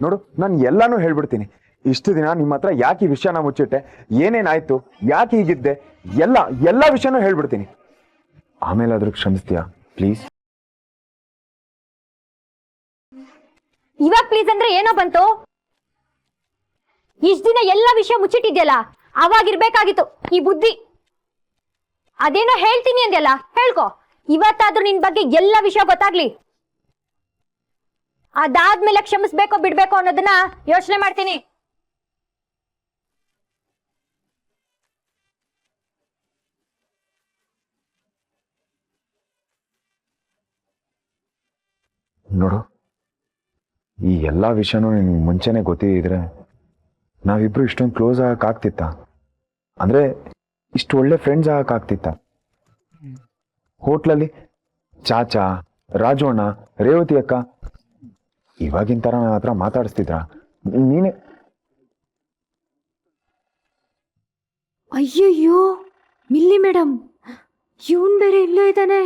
ನೋಡು ನಾನು ಎಲ್ಲಾನು ಹೇಳ್ಬಿಡ್ತೀನಿ. ಇಷ್ಟು ದಿನ ನಿಮ್ಮ ಹತ್ರ ಯಾಕೆ ಈ ವಿಷಯನ ಮುಚ್ಚಿಟ್ಟೆ, ಏನೇನಾಯ್ತು, ಯಾಕೆ ಹೀಗಿದ್ದೆ, ಎಲ್ಲ ವಿಷಯನೂ ಹೇಳ್ಬಿಡ್ತೀನಿ. ಆಮೇಲೆ ಅದ್ರ ಕ್ಷಮಿಸ್ತೀಯಾ ಪ್ಲೀಸ್? ಇವಾಗ ಪ್ಲೀಸ್ ಅಂದ್ರೆ ಏನೋ ಬಂತು? ಇಷ್ಟ ದಿನ ಎಲ್ಲ ವಿಷಯ ಮುಚ್ಚಿಟ್ಟಿದ್ಯಲ್ಲ, ಅವಾಗಿರ್ಬೇಕಾಗಿತ್ತು ಈ ಬುದ್ಧಿ. ಅದೇನೋ ಹೇಳ್ತೀನಿ ಅಂದ್ಯಲ್ಲ, ಹೇಳ್ಕೊ. ಇವತ್ತಾದ್ರೂ ನಿನ್ ಬಗ್ಗೆ ಎಲ್ಲ ವಿಷಯ ಗೊತ್ತಾಗ್ಲಿ. ಅದಾದ್ಮೇಲೆ ಕ್ಷಮಿಸ್ಬೇಕೋ ಬಿಡ್ಬೇಕೋ ಅನ್ನೋದನ್ನ ಯೋಚನೆ ಮಾಡ್ತೀನಿ. ನೋಡು, ಈ ಎಲ್ಲಾ ವಿಷಯನೂ ನಿನ್ಗೆ ಮುಂಚೆನೆ ಗೊತ್ತಿದ್ರೆ ನಾವಿಬ್ರು ಇಷ್ಟೊಂದು ಕ್ಲೋಸ್ ಆಗಕ್ಕಾಗ್ತಿತ್ತ? ಅಂದ್ರೆ ಇಷ್ಟು ಒಳ್ಳೆ ಫ್ರೆಂಡ್ಸ್ ಆಗಕ್ಕಾಗ್ತಿತ್ತ? ಹೋಟ್ಲಲ್ಲಿ ಚಾಚಾ, ರಾಜು ಅಣ್ಣ, ರೇವತಿ ಅಕ್ಕ ಇವಾಗಿನ ತರ ನನ್ನ ಹತ್ರ ಮಾತಾಡಿಸ್ತಿದ್ರ? ನೀನೆ ಅಯ್ಯಯ್ಯೋ ಮಿಲ್ಲಿ ಮೇಡಮ್, ಇವನ್ ಬೇರೆ ಇಲ್ಲೇ ಇದ್ದಾನೆ.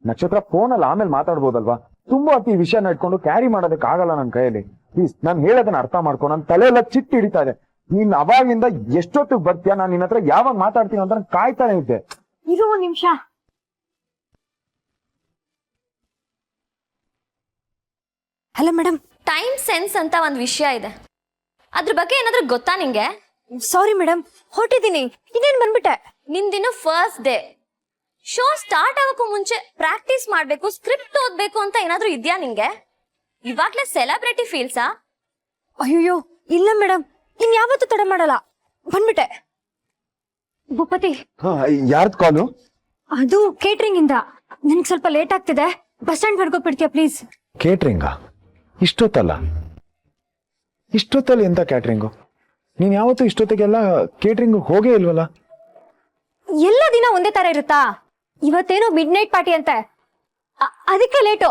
ನಕ್ಷತ್ರ ಫೋನಲ್ಲಿ ಆಮೇಲೆ ಮಾತಾಡ್ಬೋದಲ್ವಾ? ತುಂಬಾ ಹೊತ್ತು ಈ ವಿಷಯನ ಇಟ್ಕೊಂಡು ಕ್ಯಾರಿ ಮಾಡೋದಕ್ಕೆ ಆಗಲ್ಲ ನನ್ನ ಕೈಯಲ್ಲಿ. ಪ್ಲೀಸ್ ನಾನು ಹೇಳೋದನ್ನ ಅರ್ಥ ಮಾಡ್ಕೊ. ನನ್ನ ತಲೆ ಎಲ್ಲ ಚಿಟ್ಟು ಹಿಡಿತಾ ಇದೆ. ನೀನ್ ಅವಾಗಿಂದ ಎಷ್ಟೊತ್ತಿಗೆ ಬರ್ತೀಯ, ನಾನು ನಿನ್ನ ಹತ್ರ ಯಾವಾಗ ಮಾತಾಡ್ತೀನಿ ಅಂತ ಕಾಯ್ತಾನೆ ಇದ್ದೆ. ಇರು ಒಂದ್ ನಿಮಿಷ. Hello madam. ಟೈಮ್ ಸೆನ್ಸ್ ಅಂತ ಒಂದ್ ವಿಷಯ ಇದೆ, ಅದ್ರ ಬಗ್ಗೆ ಏನಾದ್ರೂ ಗೊತ್ತಾ ನಿಂಗೆ? ಸಾರಿ ಮೇಡಮ್, ಹೊರಟಿದ್ದೀನಿ. ಇನ್ನೇನ್ ಬಂದ್ಬಿಟ್ಟೆ. ನಿಂದಿನ ಫಸ್ಟ್ ಡೇ, ಶೋ ಸ್ಟಾರ್ಟ್ ಆಗೋಕ್ಕೂ ಮುಂಚೆ ಪ್ರಾಕ್ಟೀಸ್ ಮಾಡ್ಬೇಕು, ಸ್ಕ್ರಿಪ್ಟ್ ಓದ್ಬೇಕು ಅಂತ ಏನಾದ್ರೂ ಇದ್ಯಾ ನಿಂಗೆ? ಇವಾಗ್ಲೇ ಸೆಲೆಬ್ರಿಟಿ ಫೀಲ್ಸಾ? ಅಯ್ಯೋ ಇಲ್ಲ ಮೇಡಮ್, ಇನ್ ಯಾವತ್ತೂ ತಡ ಮಾಡಲ್ಲ. ಬಂದ್ಬಿಟ್ಟೆ. ಭೂಪತಿ, ಯಾರ್ದು ಕಾಲು? ಅದು ಕೇಟ್ರಿಂಗ್ ಇಂದ. ನನ್ಗೆ ಸ್ವಲ್ಪ ಲೇಟ್ ಆಗ್ತಿದೆ, ಬಸ್ ಸ್ಟ್ಯಾಂಡ್ ಬರ್ಕೊಬಿಡ್ತೀಯ ಪ್ಲೀಸ್? ಕೇಟ್ರಿಂಗಾ? ಇಷ್ಟೊತ್ತಲ್ಲಿ ಎಂತ ಕ್ಯಾಟ್ರಿಂಗು? ನೀನ್ ಯಾವತ್ತೂ ಇಷ್ಟೊತ್ತಿಗೆಲ್ಲ ಕೇಟ್ರಿಂಗ್ ಹೋಗೇ ಇಲ್ವಲ್ಲ? ಎಲ್ಲ ದಿನ ಒಂದೇ ತರ ಇರುತ್ತಾ? ಇವತ್ತೇನೋ ಮಿಡ್ ನೈಟ್ ಪಾರ್ಟಿ ಅಂತೆ, ಅದಕ್ಕೆ ಲೇಟು.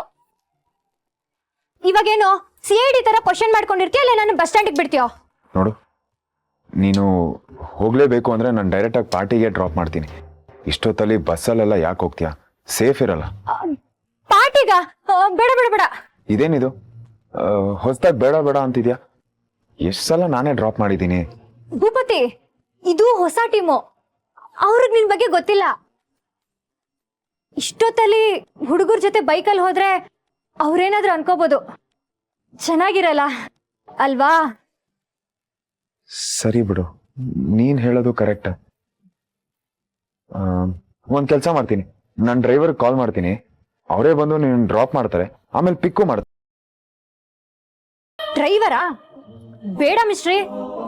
ಇವಾಗೇನೋ CID ತರ ಕ್ವಶನ್ ಮಾಡ್ಕೊಂಡಿರ್ತೀಯ, ಅಲ್ಲ ನಾನು ಬಸ್ ಸ್ಟ್ಯಾಂಡಿಗೆ ಬಿಡ್ತೀಯೋ? ನೋಡು, ನೀನು ಹೋಗ್ಲೇಬೇಕು ಅಂದ್ರೆ ನಾನು ಡೈರೆಕ್ಟ್ ಆಗಿ ಪಾರ್ಟಿಗೆ ಡ್ರಾಪ್ ಮಾಡ್ತೀನಿ. ಇಷ್ಟೊತ್ತಲ್ಲಿ ಬಸ್ಸಲ್ಲೆಲ್ಲ ಯಾಕೆ ಹೋಗ್ತೀಯಾ? ಸೇಫ್ ಇರಲ್ಲ. ಪಾರ್ಟಿಗ? ಬೇಡ ಬೇಡ ಬೇಡ. ಇದೇನಿದು ಹೊಸದಾಗಿ ಬೇಡ ಬೇಡ ಅಂತಿದ್ಯಾ? ಎಷ್ಟು ಸಲ ನಾನೇ ಡ್ರಾಪ್ ಮಾಡಿದ್ದೀನಿ. ಭೂಪತಿ, ಇದು ಹೊಸ ಟೀಮು, ಅವ್ರಿಗೆ ನಿನ್ ಬಗ್ಗೆ ಗೊತ್ತಿಲ್ಲ. ಇಷ್ಟೊತ್ತಲ್ಲಿ ಹುಡುಗರ ಜೊತೆ ಬೈಕಲ್ಲಿ ಹೋದ್ರೆ ಅವ್ರೇನಾದ್ರೂ ಅನ್ಕೋಬಹುದು, ಚೆನ್ನಾಗಿರಲ್ಲ ಅಲ್ವಾ? ಸರಿ ಬಿಡು, ನೀನ್ ಹೇಳೋದು ಕರೆಕ್ಟ್. ಒಂದ್ ಕೆಲಸ ಮಾಡ್ತೀನಿ, ನಾನು ಡ್ರೈವರ್ ಕಾಲ್ ಮಾಡ್ತೀನಿ, ಅವರೇ ಬಂದು ನೀನ್ ಡ್ರಾಪ್ ಮಾಡ್ತಾರೆ, ಆಮೇಲೆ ಪಿಕ್ಕು ಮಾಡ್ತಾರೆ. ಡ್ರೈವರಾ? ಬೇಡ ಮಿಸ್ಟ್ರಿ,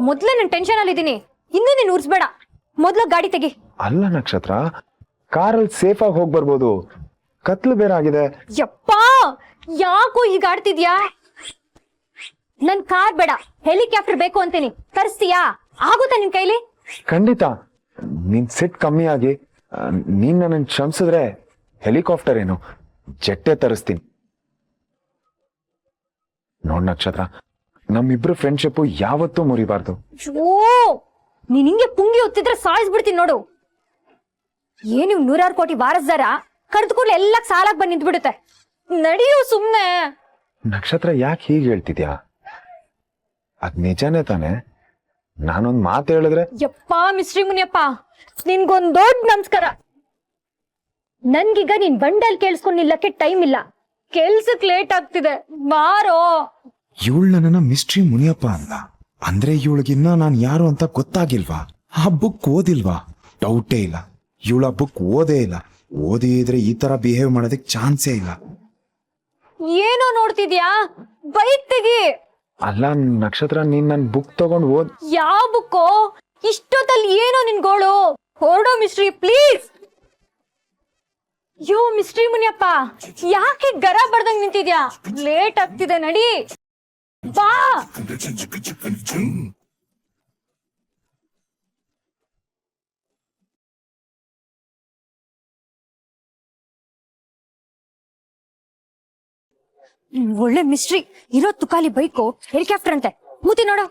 ಮೊದ್ಲೇ ನಾನು ಟೆನ್ಷನ್ ಅಲ್ಲಿ ಇದ್ದೀನಿ. ಇನ್ನೂ ನೀನ್ ಉರ್ಸ್ಬೇಡ, ಮೊದ್ಲು ಗಾಡಿ ತೆಗಿ. ಅಲ್ಲ ನಕ್ಷತ್ರ, ಕಾರಲ್ಲಿ ಸೇಫ್ ಆಗಿ ಹೋಗಿ ಬರ್ಬೋದು, ಕತ್ಲು ಬೇರೆ ಆಗಿದೆ. ಯಪ್ಪಾ, ಯಾಕೋ ಈಗ ಆಡ್ತಿದ್ಯಾ? ನನ್ ಕಾರ್ ಬೇಡ, ಹೆಲಿಕಾಪ್ಟರ್ ಬೇಕು ಅಂತೀನಿ. ತರಿಸ್ತೀಯಾ? ಆಗುತ್ತಾ ನಿನ್ ಕೈಲಿ? ಖಂಡಿತ. ನಿನ್ ಸಿಟ್ ಕಮ್ಮಿ ಆಗಿ ನೀನ್ ನನ್ನ ಕ್ಷಮಿಸಿದ್ರೆ ಹೆಲಿಕಾಪ್ಟರ್ ಏನು, ಜೆಟ್ಟೆ ತರಿಸ್ತೀನಿ. ನೋಡ್ ನಕ್ಷತ್ರ, ನಮ್ಮಿಬ್ರು ಫ್ರೆಂಡ್ಶಿಪ್ ಯಾವತ್ತೂ ಮುರಿಬಾರ್ದು. ಓ, ನೀನ್ ಹಿಂಗೆ ಪುಂಗಿ ಹೊತ್ತಿದ್ರೆ ಸಾಯಿಸ್ಬಿಡ್ತೀನಿ ನೋಡು. ಏನು 100 ಕೋಟಿ ವಾರಸ್ದಾರ ಕರೆದು ಕೂಡಲೇ ಎಲ್ಲ ಸಾಲಾಗ್ ಬಂದು ನಿಂತ್ಬಿಡುತ್ತೆ. ನಡಿಯೋ ಸುಮ್ನೆ. ನಕ್ಷತ್ರ, ಯಾಕೆ ಹೀಗೆ ಹೇಳ್ತಿದ್ಯಾ? ಅದ್ ನಿಜಾನೇ ತಾನೆ? ನಾನೊಂದ್ ಮಾತು ಹೇಳಿದ್ರೆ? ಯಪ್ಪಾ ಮಿಸ್ಟ್ರಿ ಮುನಿಯಪ್ಪ, ನಿನ್ಗೊಂದ್ ದೊಡ್ಡ ನಮಸ್ಕಾರ. ನನ್ಗೀಗ ನೀನ್ ಬಂಡಲ್ ಕೇಳಿಸ್ಕೊಂಡ್ ನಿಲ್ಲಕ್ಕೆ ಟೈಮ್ ಇಲ್ಲ, ಕೆಲ್ಸಕ್ ಲೇಟ್ ಆಗ್ತಿದೆ, ಬಾರೋ. ಇವಳು ನನ್ನ ಮಿಸ್ಟ್ರಿ ಮುನಿಯಪ್ಪ ಅಲ್ಲ ಅಂದ್ರೆ ಇವಳಿಗಿನ್ನ ನಾನು ಯಾರು ಅಂತ ಗೊತ್ತಾಗಿಲ್ವಾ? ಆ ಬುಕ್ ಓದಿಲ್ವಾ? ಡೌಟೇ ಇಲ್ಲ. ಇವಳ ಬುಕ್ ಓದೇ ಇಲ್ಲ. ಓದಿದ್ರೆ ಈ ತರ ಬಿಹೇವ್ ಮಾಡೋದಕ್ಕೆ ಚಾನ್ಸೇ ಇಲ್ಲ. ಏನೋ ನೋಡ್ತಿದ್ಯಾ? ಬೈಕ್ ತೆಗಿ. ಅಲ್ಲ ನಕ್ಷತ್ರ, ನೀನ್ ನನ್ ಬುಕ್ ತಗೊಂಡ್ ಓದ್. ಯಾವ ಬುಕ್ಕೋ? ಇಷ್ಟೊತ್ತಲ್ಲಿ ಏನೋ ನಿನ್ ಗೋಳು? ಹೊರಡೋ ಮಿಸ್ಟ್ರಿ ಪ್ಲೀಸ್. ಯೋ ಮಿಸ್ಟ್ರಿ ಮುನಿಯಪ್ಪ, ಯಾಕೆ ಗರ ಬಡ್ದಂಗ್ ನಿಂತಿದ್ಯಾ? ಲೇಟ್ ಆಗ್ತಿದೆ, ನಡಿ ಬಾ. ಒಳ್ಳೆ ಮಿಸ್ಟ್ರಿ ಇರೋ ತುಕಾಲಿ ಬೈಕು ಹೆಲಿಕಾಪ್ಟರ್ ಅಂತೆ. ಮೂತಿ ನೋಡು.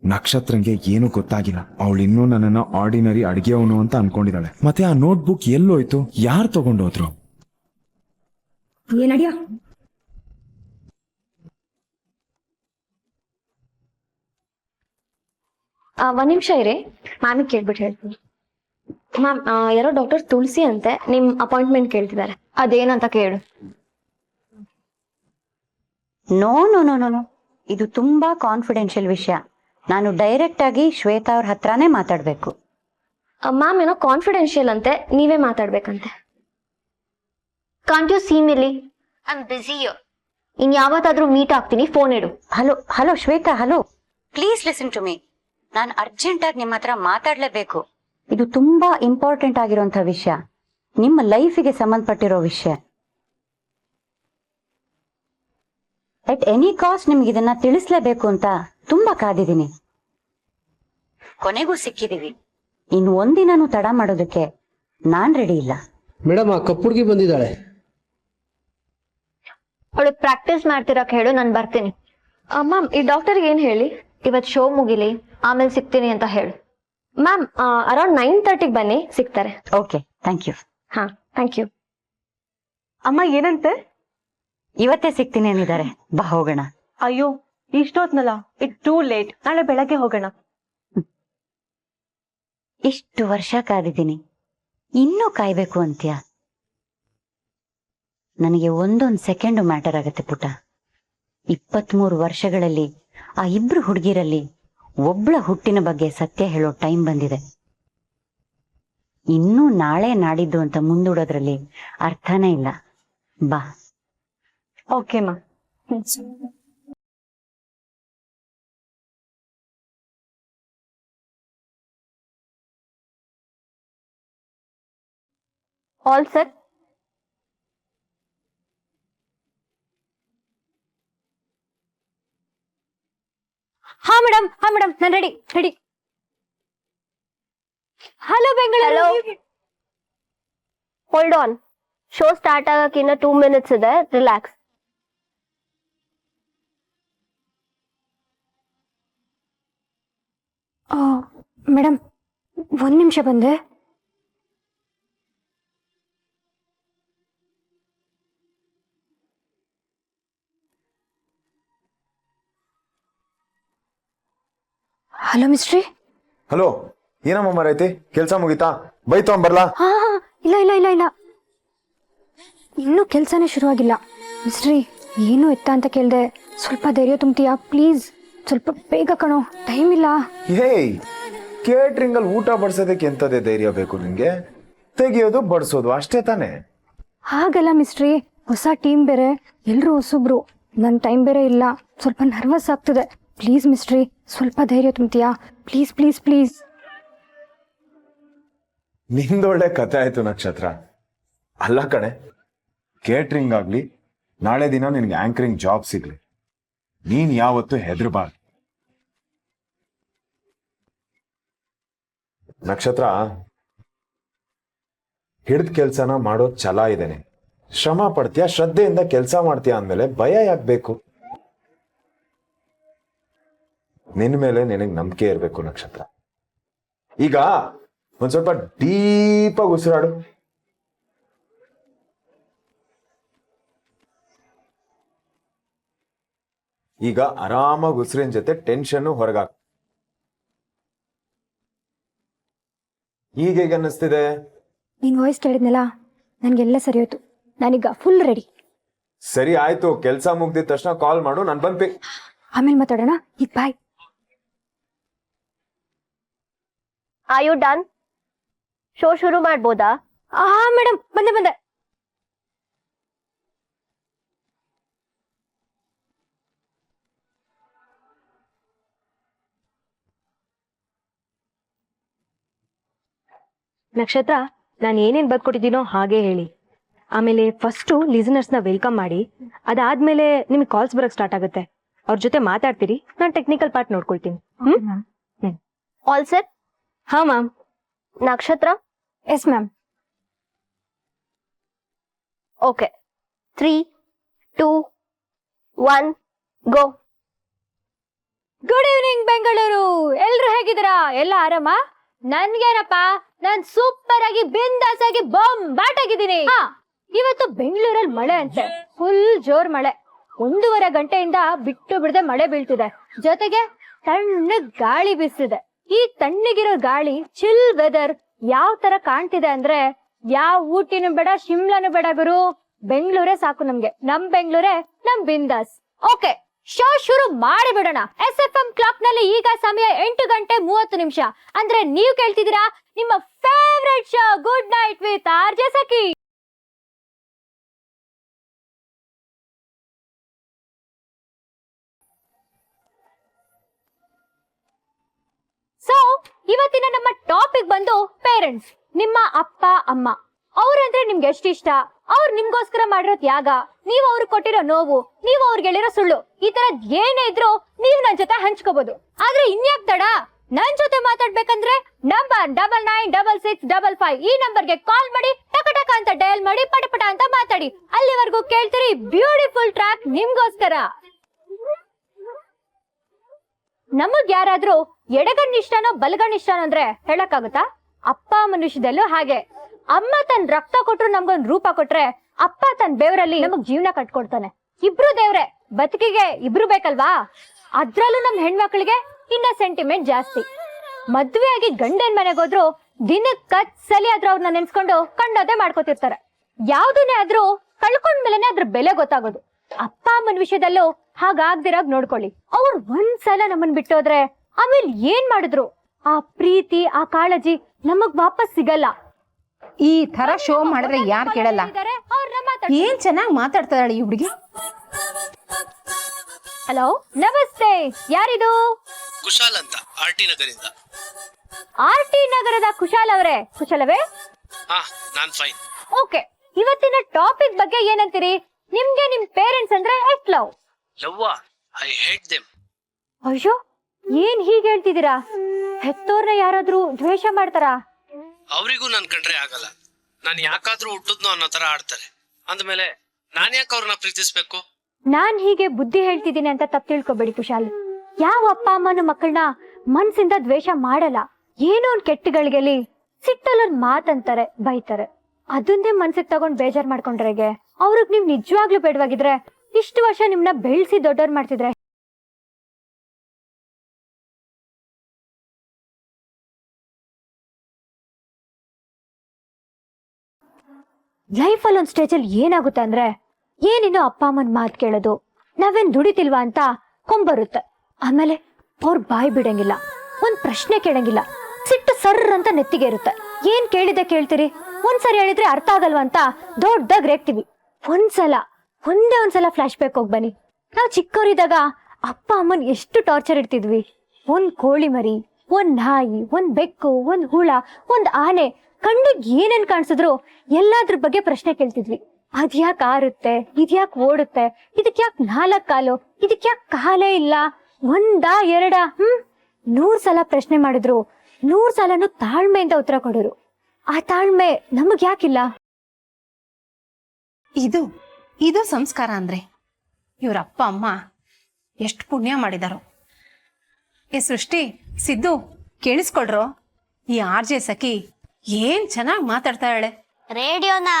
ನಕ್ಷತ್ರಂಗೆ ಏನು ಗೊತ್ತಾಗಿಲ್ಲ. ಅವಳು ಇನ್ನೂ ನನ್ನನ್ನ ಆರ್ಡಿನರಿ ಅಡ್ಗೆಯವನು ಅಂತ ಅನ್ಕೊಂಡಿದ್ದಾಳೆ. ಮತ್ತೆ ಆ ನೋಟ್ಬುಕ್ ಎಲ್ಲೋಯ್ತು? ಯಾರು ತಗೊಂಡೋದ್ರು? ಏನಡಿಯಾ? ಒಂದ್ ನಿಮಿಷ ಇರಿ, ಮ್ಯಾಮಿಗೆ ಕೇಳ್ಬಿಟ್ಟು ಹೇಳ್ತೀನಿ. ಮ್ಯಾಮ್, ಯಾರೋ ಡಾಕ್ಟರ್ ತುಳಸಿ ಅಂತೆ ನಿಮ್ ಅಪಾಯಿಂಟ್ಮೆಂಟ್ ಕೇಳ್ತಿದ್ದಾರೆ. ಅದೇನಂತ ಕೇಳು. No no no no no, ಇದು ತುಂಬಾ ಕಾನ್ಫಿಡೆನ್ಷಿಯಲ್ ವಿಷಯ. ನಾನು ಡೈರೆಕ್ಟ್ ಆಗಿ ಶ್ವೇತಾ ಅವ್ರ ಹತ್ರನೇ ಮಾತಾಡ್ಬೇಕು. ಮ್ಯಾಮ್, ಏನೋ ಕಾನ್ಫಿಡೆನ್ಷಿಯಲ್ ಅಂತೆ, ನೀವೇ ಮಾತಾಡ್ಬೇಕಂತೆ. ಕಾಂಟ್ ಯು ಸೀ ಮಿಲಿ, ಐ ಆಮ್ ಬಿಸಿ. ಇನ್ ಯಾವತ್ತಾದ್ರೂ ಮೀಟ್ ಆಗ್ತೀನಿ, ಫೋನ್ ಇಡು. Hello hello Shweta, hello, please listen to me. ನಾನು ಅರ್ಜೆಂಟ್ ಆಗಿ ನಿಮ್ಮ ಹತ್ರ ಮಾತಾಡ್ಲೇಬೇಕು. ಇದು ತುಂಬಾ ಇಂಪಾರ್ಟೆಂಟ್ ಆಗಿರುವಂತ ವಿಷಯ, ನಿಮ್ಮ ಲೈಫಿಗೆ ಸಂಬಂಧಪಟ್ಟಿರೋ ವಿಷಯ. ಎಟ್ ಎನಿ ಕಾಸ್ಟ್ ನಿಮ್ಗೆ ಇದನ್ನ ತಿಳಿಸ್ಲೇಬೇಕು ಅಂತ ತುಂಬಾ ಕಾದಿದ್ದೀನಿ. ಕೊನೆಗೂ ಸಿಕ್ಕಿದೀವಿ. ಇನ್ನು ಒಂದಿನೂ ತಡ ಮಾಡೋದಕ್ಕೆ ನಾನ್ ರೆಡಿ ಇಲ್ಲ. ಮೇಡಮ್, ಆ ಕಪ್ಪು ಹುಡುಗಿ ಬಂದಿದ್ದಾಳೆ. ಅವಳಿಗೆ ಪ್ರಾಕ್ಟೀಸ್ ಮಾಡ್ತಿರಕ್ ಹೇಳು, ನಾನು ಬರ್ತೀನಿ. ಮ್ಯಾಮ್, ಈ ಡಾಕ್ಟರ್ಗೆ ಏನ್ ಹೇಳಿ? ಇವತ್ ಶೋ ಮುಗಿಲಿ, ಆಮೇಲೆ ಸಿಗ್ತೀನಿ ಅಂತ ಹೇಳು. ಮ್ಯಾಮ್, ಅರೌಂಡ್ 9:30 ಬನ್ನಿ, ಸಿಗ್ತಾರೆ. Okay, thank you. ಹಾ, ಥ್ಯಾಂಕ್ ಯು. ಅಮ್ಮ ಏನಂತೆ? ಇವತ್ತೇ ಸಿಗ್ತೀನಿ ಅಂದಿದ್ದಾರೆ, ಬಾ ಹೋಗೋಣ. ಅಯ್ಯೋ, ಇಷ್ಟೊತ್ನಲ್ಲ, ಇಟ್ ಟೂ ಲೇಟ್. ನಾಳೆ ಬೆಳಗ್ಗೆ ಹೋಗೋಣ. ಇಷ್ಟು ವರ್ಷ ಕಾದಿದ್ದೀನಿ, ಇನ್ನೂ ಕಾಯ್ಬೇಕು ಅಂತ್ಯ? ನನಗೆ ಒಂದೊಂದು ಸೆಕೆಂಡು ಮ್ಯಾಟರ್ ಆಗತ್ತೆ ಪುಟ. 23 ವರ್ಷಗಳಲ್ಲಿ ಆ ಇಬ್ರು ಹುಡುಗಿರಲ್ಲಿ ಒಬ್ಳ ಹುಟ್ಟಿನ ಬಗ್ಗೆ ಸತ್ಯ ಹೇಳೋ ಟೈಮ್ ಬಂದಿದೆ. ಇನ್ನೂ ನಾಳೆ ನಾಡಿದ್ದು ಅಂತ ಮುಂದೂಡೋದ್ರಲ್ಲಿ ಅರ್ಥನೇ ಇಲ್ಲ. ಬಾ. ಓಕೆ ಮಾ. All set? ಹಾ ಮೇಡಮ್, ನಾನು ready. Hello Bengaluru. Hold on, show start ಆಗಕ್ಕೆ ಇನ್ನ 2 minutes ಇದೆ, ರಿಲ್ಯಾಕ್ಸ್. ಮೇಡಮ್, 1 ನಿಮಿಷ ಬಂದೆ. Hello mystery. ಹಲೋ, ಏನಮ್ಮ ಮರೈತಿ? ಕೆಲ್ಸ ಮುಗೀತಾ? ಬೈತು ಬರ್ಲಾ? ಹಾ, ಇಲ್ಲ, ಇನ್ನೂ ಕೆಲ್ಸನೇ ಶುರುವಾಗಿಲ್ಲ. ಮಿಸ್ಟ್ರಿ, ಏನು ಎತ್ತ ಅಂತ ಕೇಳ್ದೆ, ಸ್ವಲ್ಪ ಧೈರ್ಯ ತುಂಬ್ತೀಯಾ ಪ್ಲೀಸ್? ಸ್ವಲ್ಪ ಬೇಗ ಕಣೋ, ಟೈಮ್ ಇಲ್ಲ. ಹೇಯ್, ಕೇಟ್ರಿಂಗ್ ಅಲ್ಲಿ ಊಟ ಬಡ್ಸೋದಕ್ಕೆ ಎಂತದೇ ಧೈರ್ಯ ಬೇಕು ನಿನ್ಗೆ? ತೆಗಿಯೋದು ಬಡ್ಸೋದು ಅಷ್ಟೇ ತಾನೇ? ಹಾಗಲ್ಲ ಮಿಸ್ಟ್ರಿ, ಹೊಸ ಟೀಮ್ ಬೇರೆ, ಎಲ್ರೂ ಹೊಸಬ್ರು, ನನ್ ಟೈಮ್ ಬೇರೆ ಇಲ್ಲ, ಸ್ವಲ್ಪ ನರ್ವಸ್ ಆಗ್ತಿದೆ. ಪ್ಲೀಸ್ ಮಿಸ್ಟ್ರಿ, ಸ್ವಲ್ಪ ಧೈರ್ಯ ತುಂಬ್ತೀಯಾ ಪ್ಲೀಸ್? ನಿಂದೊಳ್ಳೆ ಕತೆ ಆಯ್ತು ನಕ್ಷತ್ರ. ಅಲ್ಲ ಕಣೆ, ಕೇಟ್ರಿಂಗ್ ಆಗ್ಲಿ, ನಾಳೆ ದಿನ ನಿನ್ಗೆ ಆಂಕರಿಂಗ್ ಜಾಬ್ ಸಿಗ್ಲಿ, ನೀನ್ ಯಾವತ್ತು ಹೆದರ್ಬಾರ್ದು. ನಕ್ಷತ್ರ, ಹಿಡ್ದ ಕೆಲ್ಸನ ಮಾಡೋದ್ ಛಲ ಇದೇನೆ. ಶ್ರಮ ಪಡ್ತೀಯ, ಶ್ರದ್ಧೆಯಿಂದ ಕೆಲಸ ಮಾಡ್ತೀಯ ಅಂದ್ಮೇಲೆ ಭಯ ಯಾಕೆ ಬೇಕು? ನಿನ್ ಮೇಲೆ ನಿನಗೆ ನಂಬಿಕೆ ಇರಬೇಕು ನಕ್ಷತ್ರ. ಈಗ ಒಂದ್ ಸ್ವಲ್ಪ ಡೀಪಾಗಿ ಉಸಿರಾಡು. ಈಗ ಆರಾಮಾಗಿ ಉಸಿರಿನ ಜೊತೆ ಟೆನ್ಷನ್ ಹೊರಗಾಕ್. ಈಗ ಹೇಗೆ ಅನ್ನಿಸ್ತಿದೆ? ನಿನ್ ವಾಯ್ಸ್ ಕೇಳಿದ್ನಲ್ಲ, ನನ್ಗೆಲ್ಲ ಸರಿ ಹೋಯ್ತು. ನಾನೀಗ ಫುಲ್ ರೆಡಿ. ಸರಿ ಆಯ್ತು, ಕೆಲ್ಸ ಮುಗ್ದಿದ ತಕ್ಷಣ ಕಾಲ್ ಮಾಡು, ನಾನು ಬಂದ್ಪಿ. ಆಮೇಲೆ ಮಾತಾಡೋಣ, ಈಗ bye. Are you done? Show ಶುರು ಮಾಡ್ಬೋದಾ? ಮೇಡಮ್, ಬಂದೆ. ನಕ್ಷತ್ರ, ನಾನು ಏನೇನ್ ಬರ್ಕೊಟ್ಟಿದ್ದೀನೋ ಹಾಗೆ ಹೇಳಿ. ಆಮೇಲೆ ಫಸ್ಟು ಲಿಸನರ್ಸ್ನ ವೆಲ್ಕಮ್ ಮಾಡಿ, ಅದಾದ್ಮೇಲೆ ನಿಮ್ಗೆ ಕಾಲ್ಸ್ ಬರಕ್ ಸ್ಟಾರ್ಟ್ ಆಗುತ್ತೆ. ಅವ್ರ ಜೊತೆ ಮಾತಾಡ್ತೀರಿ, ನಾನು ಟೆಕ್ನಿಕಲ್ ಪಾರ್ಟ್ ನೋಡ್ಕೊಳ್ತೀನಿ. All set? ಹಾ ma'am. Nakshatra? Yes ma'am. Okay, 3, 2, 1, go. Good evening Bengaluru. ಎಲ್ರು ಹೇಗಿದ್ದೀರಾ? ಎಲ್ಲ ಆರಾಮ? ನನ್ಗೇನಪ್ಪ, ನಾನ್ ಸೂಪರ್ ಆಗಿ ಬಿಂದಾಸ್ ಆಗಿ ಬಾಂಬಾಟ್ ಆಗಿದ್ದೀನಿ. ಇವತ್ತು ಬೆಂಗಳೂರಲ್ಲಿ ಮಳೆ ಅಂತೆ, ಫುಲ್ ಜೋರ್ ಮಳೆ. 1.5 ಗಂಟೆಯಿಂದ ಬಿಟ್ಟು ಬಿಡದೆ ಮಳೆ ಬೀಳ್ತಿದೆ. ಜೊತೆಗೆ ತಣ್ಣಗ್ ಗಾಳಿ ಬೀಸ್ತಿದೆ. ಈ ತಣ್ಣಗಿರೋ ಗಾಳಿ, ಚಿಲ್ ವೆದರ್ ಯಾವ ತರ ಕಾಣ್ತಿದೆ ಅಂದ್ರೆ, ಯಾವ ಊಟಿನೂ ಬೇಡ, ಶಿಮ್ಲಾನು ಬೇಡ ಗುರು, ಬೆಂಗಳೂರೇ ಸಾಕು ನಮ್ಗೆ. ನಮ್ ಬೆಂಗಳೂರೇ ನಮ್ ಬಿಂದಾಸ್. ಓಕೆ, ಶೋ ಶುರು ಮಾಡಿ ಬಿಡೋಣ. SFM ಕ್ಲಾಕ್ ನಲ್ಲಿ ಈಗ ಸಮಯ 8:30 ಅಂದ್ರೆ ನೀವು ಕೇಳ್ತಿದ್ದೀರಾ ನಿಮ್ಮ favourite show good night with RJ Sakhi. So ಇವತ್ತಿನ ನಮ್ಮ ಟಾಪಿಕ್ ಬಂದು ಪೇರೆಂಟ್ಸ್. ನಿಮ್ಮ ಅಪ್ಪ ಅಮ್ಮ ಅವ್ರಂದ್ರೆ ನಿಮ್ಗೆ ಎಷ್ಟು ಇಷ್ಟ, ಅವ್ರು ನಿಮ್ಗೋಸ್ಕರ ಮಾಡಿರೋ ತ್ಯಾಗ, ನೀವು ಅವ್ರಿಗೆ ಕೊಟ್ಟಿರೋ ನೋವು, ನೀವು ಅವ್ರಿಗೆ ಹೇಳಿರೋ ಸುಳ್ಳು, ಈ ತರದ್ ಏನೇ ಇದ್ರು ನೀವು ನನ್ ಜೊತೆ ಹಂಚ್ಕೋಬಹುದು. ಆದ್ರೆ ಇನ್ಯಾಕ್ ತಡ, ನನ್ ಜೊತೆ ಮಾತಾಡ್ಬೇಕಂದ್ರೆ ನಂಬರ್ 996655 ಈ ನಂಬರ್ಗೆ ಕಾಲ್ ಮಾಡಿ, ಟಕ ಅಂತ ಡಯಲ್ ಮಾಡಿ, ಪಟ ಅಂತ ಮಾತಾಡಿ. ಅಲ್ಲಿವರೆಗೂ ಕೇಳ್ತೀರಿ ಬ್ಯೂಟಿಫುಲ್ ಟ್ರ್ಯಾಕ್ ನಿಮ್ಗೋಸ್ಕರ. ನಮಗ್ ಯಾರಾದ್ರೂ ಎಡಗಣ್ಣಿಷ್ಟನೋ ಬಲಗಣ್ಣಿಷ್ಟನೋ ಅಂದ್ರೆ ಹೇಳಕ್ಕಾಗುತ್ತಾ? ಅಪ್ಪ ಮನುಷ್ಯದಲ್ಲೂ ಹಾಗೆ. ಅಮ್ಮ ತನ್ನ ರಕ್ತ ಕೊಟ್ರು ನಮ್ಗೊಂದ್ ರೂಪ ಕೊಟ್ರೆ, ಅಪ್ಪ ತನ್ನ ಬೆವರಲ್ಲಿ ನಮಗ್ ಜೀವನ ಕಟ್ಕೊಡ್ತಾನೆ. ಇಬ್ರು ದೇವ್ರೆ, ಬದುಕಿಗೆ ಇಬ್ರು ಬೇಕಲ್ವಾ? ಅದ್ರಲ್ಲೂ ನಮ್ ಹೆಣ್ಮಕ್ಳಿಗೆ ಇನ್ನ ಸೆಂಟಿಮೆಂಟ್ ಜಾಸ್ತಿ. ಮದ್ವೆ ಆಗಿ ಗಂಡನ್ ಮನೆಗೆ ಹೋದ್ರು ದಿನಕ್ಕೆ 10 ಸಲ ಆದ್ರೂ ಅವ್ರನ್ನ ನೆನ್ಸ್ಕೊಂಡು ಕಂಡೋದೆ ಮಾಡ್ಕೋತಿರ್ತಾರೆ. ಯಾವ್ದನ್ನೇ ಆದ್ರೂ ಕಳ್ಕೊಂಡ್ಮೇಲೆ ಅದ್ರ ಬೆಲೆ ಗೊತ್ತಾಗೋದು. ಅಪ್ಪ ಅಮ್ಮನ ವಿಷಯದಲ್ಲೂ ಹಾಗಾಗ್ದಿರಾಗ್ ನೋಡ್ಕೊಳ್ಳಿ. ಅವ್ರು ಒಂದ್ಸಲ ನಮ್ಮನ್ ಬಿಟ್ಟೋದ್ರೆ ಆಮೇಲೆ ಏನ್ ಮಾಡಿದ್ರು ಆ ಪ್ರೀತಿ, ಆ ಕಾಳಜಿ ನಮಗ್ ವಾಪಸ್ ಸಿಗಲ್ಲ. ಈ ತರ ಶೋ ಮಾಡಿದ್ರೆ ಯಾರು ಕೇಳಲ್ಲ. ಏನ್ ಚೆನ್ನಾಗಿ ಮಾತಾಡ್ತಾಳೆ ಈ ಹುಡುಗಿ. ಹಲೋ, ನಮಸ್ತೆ. ಯಾರಿದು? ಕುಶಾಲ್ ಅಂತ, RT ನಗರಿಂದ. RT ನಗರದ ಕುಶಾಲ್ ಅವರೇ, ಕುಶಲವೇ? ನಾನ್ ಫೈನ್. ಓಕೆ, ಇವತ್ತಿನ ಟಾಪಿಕ್ ಬಗ್ಗೆ ಏನಂತೀರಿ? ನಿಮ್ಗೆ ನಿಮ್ ಪೇರೆಂಟ್ಸ್ ಅಂದ್ರೆ ಎಷ್ಟ್ ಲವ್? I hate them. ಅಯ್ಯೋ, ಏನ್ ಹೀಗೆ ಹೇಳ್ತಿದ್ದೀರಾ? ಹೆತ್ತೋರ್ನ ಯಾರಾದ್ರೂ ದ್ವೇಷ ಮಾಡ್ತಾರಾ? ಅವರಿಗೂ ನನ್ ಕಂಡ್ರೆ ಆಗಲ್ಲ. ನಾನ್ ಯಾಕಾದ್ರೂ ಹುಟ್ಟದ್ನೋ ಅನ್ನೋ ತರ ಆಡ್ತಾರೆ. ಅಂದ್ಮೇಲೆ ನಾನ್ ಯಾಕೆ ಅವ್ರನ್ನ ಪ್ರೀತಿಸ್ಬೇಕು? ನಾನ್ ಹೀಗೆ ಬುದ್ಧಿ ಹೇಳ್ತಿದ್ದೀನಿ ಅಂತ ತಪ್ಪು ತಿಳ್ಕೊಬೇಡಿ ಕುಶಾಲ್. ಯಾವ ಅಪ್ಪ ಅಮ್ಮನ ಮಕ್ಕಳನ್ನ ಮನ್ಸಿಂದ ದ್ವೇಷ ಮಾಡಲ್ಲ. ಏನೋ ಒಂದ್ ಕೆಟ್ಟಗಳಿಗೆಲಿ ಸಿಟ್ಟಲ್ಲೊಂದ್ ಮಾತಂತಾರೆ, ಬೈತಾರೆ. ಅದನ್ನೇ ಮನ್ಸಿಗೆ ತಗೊಂಡ್ ಬೇಜಾರ್ ಮಾಡ್ಕೊಂಡ್ರೆಗೆ ಅವ್ರಿಗೆ ನೀವ್ ನಿಜವಾಗ್ಲೂ ಬೇಡವಾಗಿದ್ರೆ ಇಷ್ಟು ವರ್ಷ ನಿಮ್ನ ಬೆಳ್ಸಿ ದೊಡ್ಡವ್ರು ಮಾಡ್ತಿದ್ರೆ. ಲೈಫಲ್ಲಿ ಒಂದ್ ಸ್ಟೇಜಲ್ಲಿ ಏನಾಗುತ್ತೆ ಅಂದ್ರೆ, ಏನಿನ್ನೋ ಅಪ್ಪ ಅಮ್ಮನ್ ಮಾತು ಕೇಳೋದು, ನಾವೇನ್ ದುಡಿತಿಲ್ವಾ ಅಂತ ಕೊಂಬರುತ್ತೆ. ಆಮೇಲೆ ಅವ್ರ ಬಾಯಿ ಬಿಡಂಗಿಲ್ಲ, ಒಂದ್ ಪ್ರಶ್ನೆ ಕೇಳಂಗಿಲ್ಲ, ಸಿಟ್ಟು ಸರ್ರ ಅಂತ ನೆತ್ತಿಗೆ ಇರುತ್ತೆ. ಏನ್ ಕೇಳಿದೆ ಕೇಳ್ತೀರಿ, ಒಂದ್ಸರಿ ಹೇಳಿದ್ರೆ ಅರ್ಥ ಆಗಲ್ವಾ ಅಂತ ದೊಡ್ಡದಾಗ ರೇಗ್ತೀವಿ. ಒಂದೇ ಒಂದ್ಸಲ ಫ್ಲಾಶ್ ಬ್ಯಾಕ್ ಹೋಗಿ ಬನ್ನಿ. ನಾವ್ ಚಿಕ್ಕವರಿದ್ದಾಗ ಅಪ್ಪ ಅಮ್ಮನ್ ಎಷ್ಟು ಟಾರ್ಚರ್ ಇಡ್ತಿದ್ವಿ. ಒಂದ್ ಕೋಳಿ ಮರಿ, ಒಂದ್ ನಾಯಿ, ಒಂದ್ ಬೆಕ್ಕು, ಒಂದ್ ಹುಳ, ಒಂದ್ ಆನೆ, ಕಣ್ಣಿಗೆ ಏನೇನ್ ಕಾಣಿಸಿದ್ರು ಎಲ್ಲಾದ್ರ ಬಗ್ಗೆ ಪ್ರಶ್ನೆ ಕೇಳ್ತಿದ್ವಿ. ಅದ್ಯಾಕ್ ಆರುತ್ತೆ, ಇದ್ಯಾಕ್ ಓಡುತ್ತೆ, ಇದಕ್ಯಾಕ್ 4 ಕಾಲು, ಇದಕ್ಯಾಕ್ ಕಾಲೇ ಇಲ್ಲ, 1 2 100 ಸಲ ಪ್ರಶ್ನೆ ಮಾಡಿದ್ರು 100 ಸಲನು ತಾಳ್ಮೆಯಿಂದ ಉತ್ತರ ಕೊಡೋರು. ಆ ತಾಳ್ಮೆ ನಮಗ್ ಯಾಕಿಲ್ಲ? ಇದು ಸಂಸ್ಕಾರ ಅಂದ್ರೆ ಇವ್ರ ಅಪ್ಪ ಅಮ್ಮ ಎಷ್ಟು ಪುಣ್ಯ ಮಾಡಿದಾರೋ. ಏ ಸೃಷ್ಟಿ, ಸಿದ್ದು, ಕೇಳಿಸ್ಕೊಡ್ರೋ, ಈ RJ ಸಖಿ ಏನ್ ಚೆನ್ನಾಗಿ ಮಾತಾಡ್ತಾಳೆ. ರೇಡಿಯೋನಾ?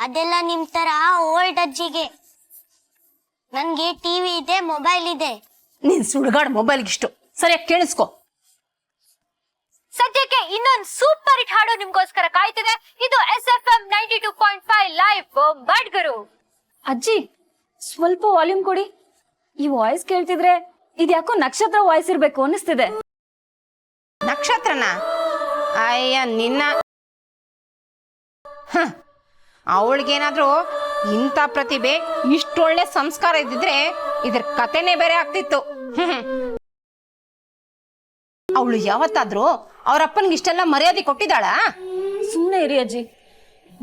ಅದೆಲ್ಲ ನಿಮ್ ತರ ಓಲ್ಡ್ ಅಜ್ಜಿಗೆ. ನನ್ಗೆ ಟಿವಿ ಇದೆ, ಮೊಬೈಲ್ ಇದೆ. ನೀನ್ ಸುಡ್ಗಾಡ್ ಮೊಬೈಲ್ಗಿಷ್ಟು ಸರಿಯಾಗಿ ಕೇಳಿಸ್ಕೊ. ಸದ್ಯಕ್ಕೆ ಇನ್ನೊಂದು ಸೂಪರ್ ಹಿಟ್ ಹಾಡು ನಿಮ್ಗೋಸ್ಕರ ಕಾಯ್ತಿದೆ. ಇದು SFM 92.5 ಲೈವ್ ಬಡ್ಗರು. ಅಜ್ಜಿ, ಸ್ವಲ್ಪ ವಾಲ್ಯೂಮ್ ಕೊಡಿ. ಈ ವಾಯ್ಸ್ ಕೇಳ್ತಿದ್ರೆ ಇದ್ಯಾಕೋ ನಕ್ಷತ್ರ ವಾಯ್ಸ್ ಇರ್ಬೇಕು ಅನಿಸ್ತಿದೆ. ನಕ್ಷತ್ರನ? ಅಯ್ಯ ನಿನ್ನ, ಅವಳಿಗೇನಾದ್ರೂ ಇಂಥ ಪ್ರತಿಭೆ, ಇಷ್ಟೊಳ್ಳೆ ಸಂಸ್ಕಾರ ಇದ್ದಿದ್ರೆ ಇದ್ರ ಕತೆನೇ ಬೇರೆ ಆಗ್ತಿತ್ತು. ಅವಳು ಯಾವತ್ತಾದ್ರೂ ಅವ್ರಪ್ಪನ್ಗೆ ಇಷ್ಟೆಲ್ಲ ಮರ್ಯಾದೆ ಕೊಟ್ಟಿದ್ದಾಳ? ಸುಮ್ಮನೆ ಇರಿ ಅಜ್ಜಿ.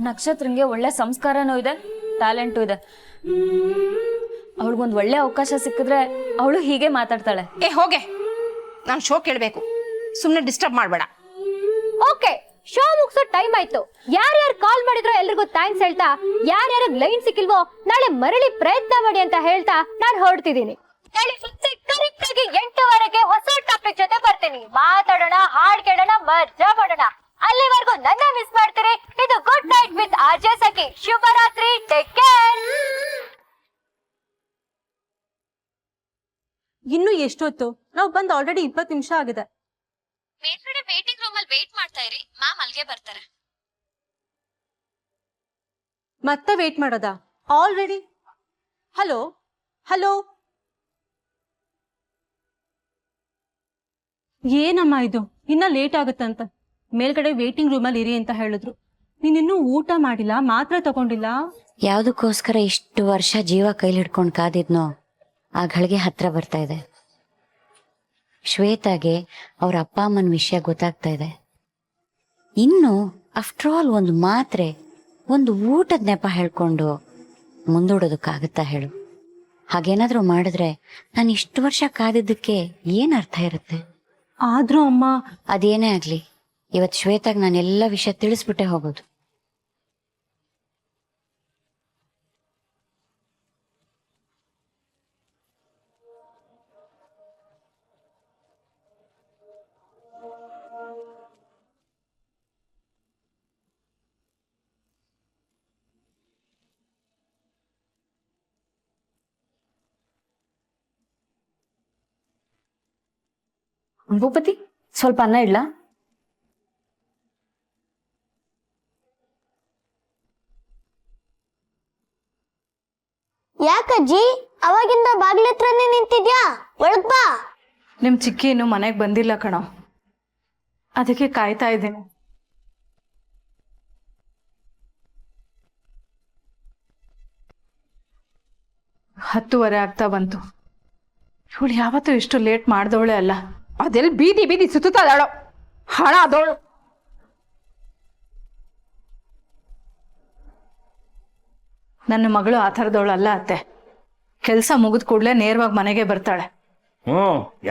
ನಕ್ಷತ್ರಂಗೆ ಒಳ್ಳೆ ಸಂಸ್ಕಾರನೂ ಇದೆ, ಟ್ಯಾಲೆಂಟು ಇದೆ. ಅವಳಿಗೊಂದು ಒಳ್ಳೆ ಅವಕಾಶ ಸಿಕ್ಕಿದ್ರೆ ಅವಳು ಹೀಗೆ ಮಾತಾಡ್ತಾಳೆ. ಹೋಗೆ, ನಾನು ಶೋ ಕೇಳಬೇಕು, ಸುಮ್ಮನೆ ಡಿಸ್ಟರ್ಬ್ ಮಾಡಬೇಡ. ಓಕೆ, ಶೋ ಮುಗಿಸೋ ಟೈಮ್ ಆಯ್ತು. ಯಾರ್ಯಾರು ಕಾಲ್ ಮಾಡಿದ್ರೋ ಎಲ್ರಿಗೂ ಥ್ಯಾಂಕ್ಸ್ ಹೇಳ್ತಾ, ಯಾರ್ಯಾರಿಗೆ ಲೈನ್ ಸಿಕ್ಕಿಲ್ವೋ ನಾಳೆ ಮರಳಿ ಪ್ರಯತ್ನ ಮಾಡಿ ಅಂತ ಹೇಳ್ತಾ ನಾನು ಹೊರಡ್ತಿದ್ದೀನಿ. ಹೇಳಿ ಮತ್ತೆ ಕರೆಕ್ಟ್ ಆಗಿ 8:00ವರೆಗೆ ಹೊಸ ಟಾಪಿಕ್ ಜೊತೆ ಬರ್ತೀನಿ. ಮಾತಾಡೋಣ, ಹಾಡ್ ಕೇಳೋಣ, ಮಜಾ ಮಾಡೋಣ. ಅಲ್ಲಿವರೆಗೂ ನನ್ನ ಮಿಸ್ ಮಾಡ್ತೀರಿ. ಇದು good night with RJ Sakhi. ಶುಭರಾತ್ರಿ, ಟೇಕ್ ಕೇರ್. ಇನ್ನು ಎಷ್ಟೊತ್ತು? ನಾವು ಬಂದ್ ಆಲ್ರೆಡಿ 20 ನಿಮಿಷ ಆಗಿದೆ. ಮೇಲ್ಗಡೆ ವೇಟಿಂಗ್ ರೂಮ್ ಅಲ್ಲಿ ವೇಟ್ ಮಾಡ್ತಾ ಇರಿ, ಮ್ಯಾಮ್ ಅಲ್ಲಿಗೆ ಬರ್ತಾರೆ. ಮತ್ತೆ ವೇಟ್ ಮಾಡೋದಾ? ಆಲ್ರೆಡಿ. ಹಲೋ ಹಲೋ, ಏನಮ್ಮ ಇದು? ಇನ್ನ ಲೇಟ್ ಆಗುತ್ತಂತ ಮೇಲ್ಗಡೆ ವೇಟಿಂಗ್ ರೂಮ್ ಅಲ್ಲಿ ಇರಿ ಅಂತ ಹೇಳಿದ್ರು. ನೀನಿನ್ನೂ ಊಟ ಮಾಡಿಲ್ಲ, ಮಾತ್ರ ತಗೊಂಡಿಲ್ಲ. ಯಾವುದಕ್ಕೋಸ್ಕರ ಇಷ್ಟು ವರ್ಷ ಜೀವ ಕೈಲಿ ಹಿಡ್ಕೊಂಡು ಕಾದಿದ್ನೋ ಆ ಗಳಿಗೆ ಹತ್ರ ಬರ್ತಾ ಇದೆ. ಶ್ವೇತಾಗೆ ಅವ್ರ ಅಪ್ಪ ಅಮ್ಮನ ವಿಷಯ ಗೊತ್ತಾಗ್ತಾ ಇದೆ. ಇನ್ನು ಆಫ್ಟರ್ ಆಲ್ ಒಂದು ಮಾತ್ರೆ, ಒಂದು ಊಟದ ನೆಪ ಹೇಳ್ಕೊಂಡು ಮುಂದೂಡೋದಕ್ಕಾಗತ್ತಾ ಹೇಳು? ಹಾಗೇನಾದ್ರೂ ಮಾಡಿದ್ರೆ ನಾನು ಇಷ್ಟು ವರ್ಷ ಕಾದಿದ್ದಕ್ಕೆ ಏನ್ ಅರ್ಥ ಇರುತ್ತೆ? ಆದ್ರೂ ಅಮ್ಮ, ಅದೇನೇ ಆಗ್ಲಿ, ಇವತ್ತು ಶ್ವೇತಾಗ್ ನಾನು ಎಲ್ಲ ವಿಷಯ ತಿಳಿಸ್ಬಿಟ್ಟೆ ಹೋಗೋದು. ಭೂಪತಿ, ಸ್ವಲ್ಪ ಅನ್ನ ಇಡ್ಲಾ? ಯಾಕಜ್ಜಿ ಅವಾಗಿಂದ ಬಾಗ್ಲತ್ರನೇ ನಿಂತಿದ್ಯಾ? ಒಳಗ್ ಬಾ. ನಿಮ್ ಚಿಕ್ಕಿ ಇನ್ನು ಮನೆಗೆ ಬಂದಿಲ್ಲ ಕಣೋ, ಅದಕ್ಕೆ ಕಾಯ್ತಾ ಇದ್ದೇನೆ. ಹತ್ತುವರೆ ಆಗ್ತಾ ಬಂತು. ಇವಳು ಯಾವತ್ತೂ ಇಷ್ಟು ಲೇಟ್ ಮಾಡ್ದವಳೆ ಅಲ್ಲ. ಅದೆಲ್ಲಿ ಬೀದಿ ಬೀದಿ ಸುತ್ತಾಳೋ ಹಣ ಅದವಳು. ನನ್ನ ಮಗಳು ಆ ಥರದವಳಲ್ಲ ಅತ್ತೆ. ಕೆಲಸ ಮುಗಿದ ಕೂಡಲೇ ನೇರವಾಗಿ ಮನೆಗೆ ಬರ್ತಾಳೆ.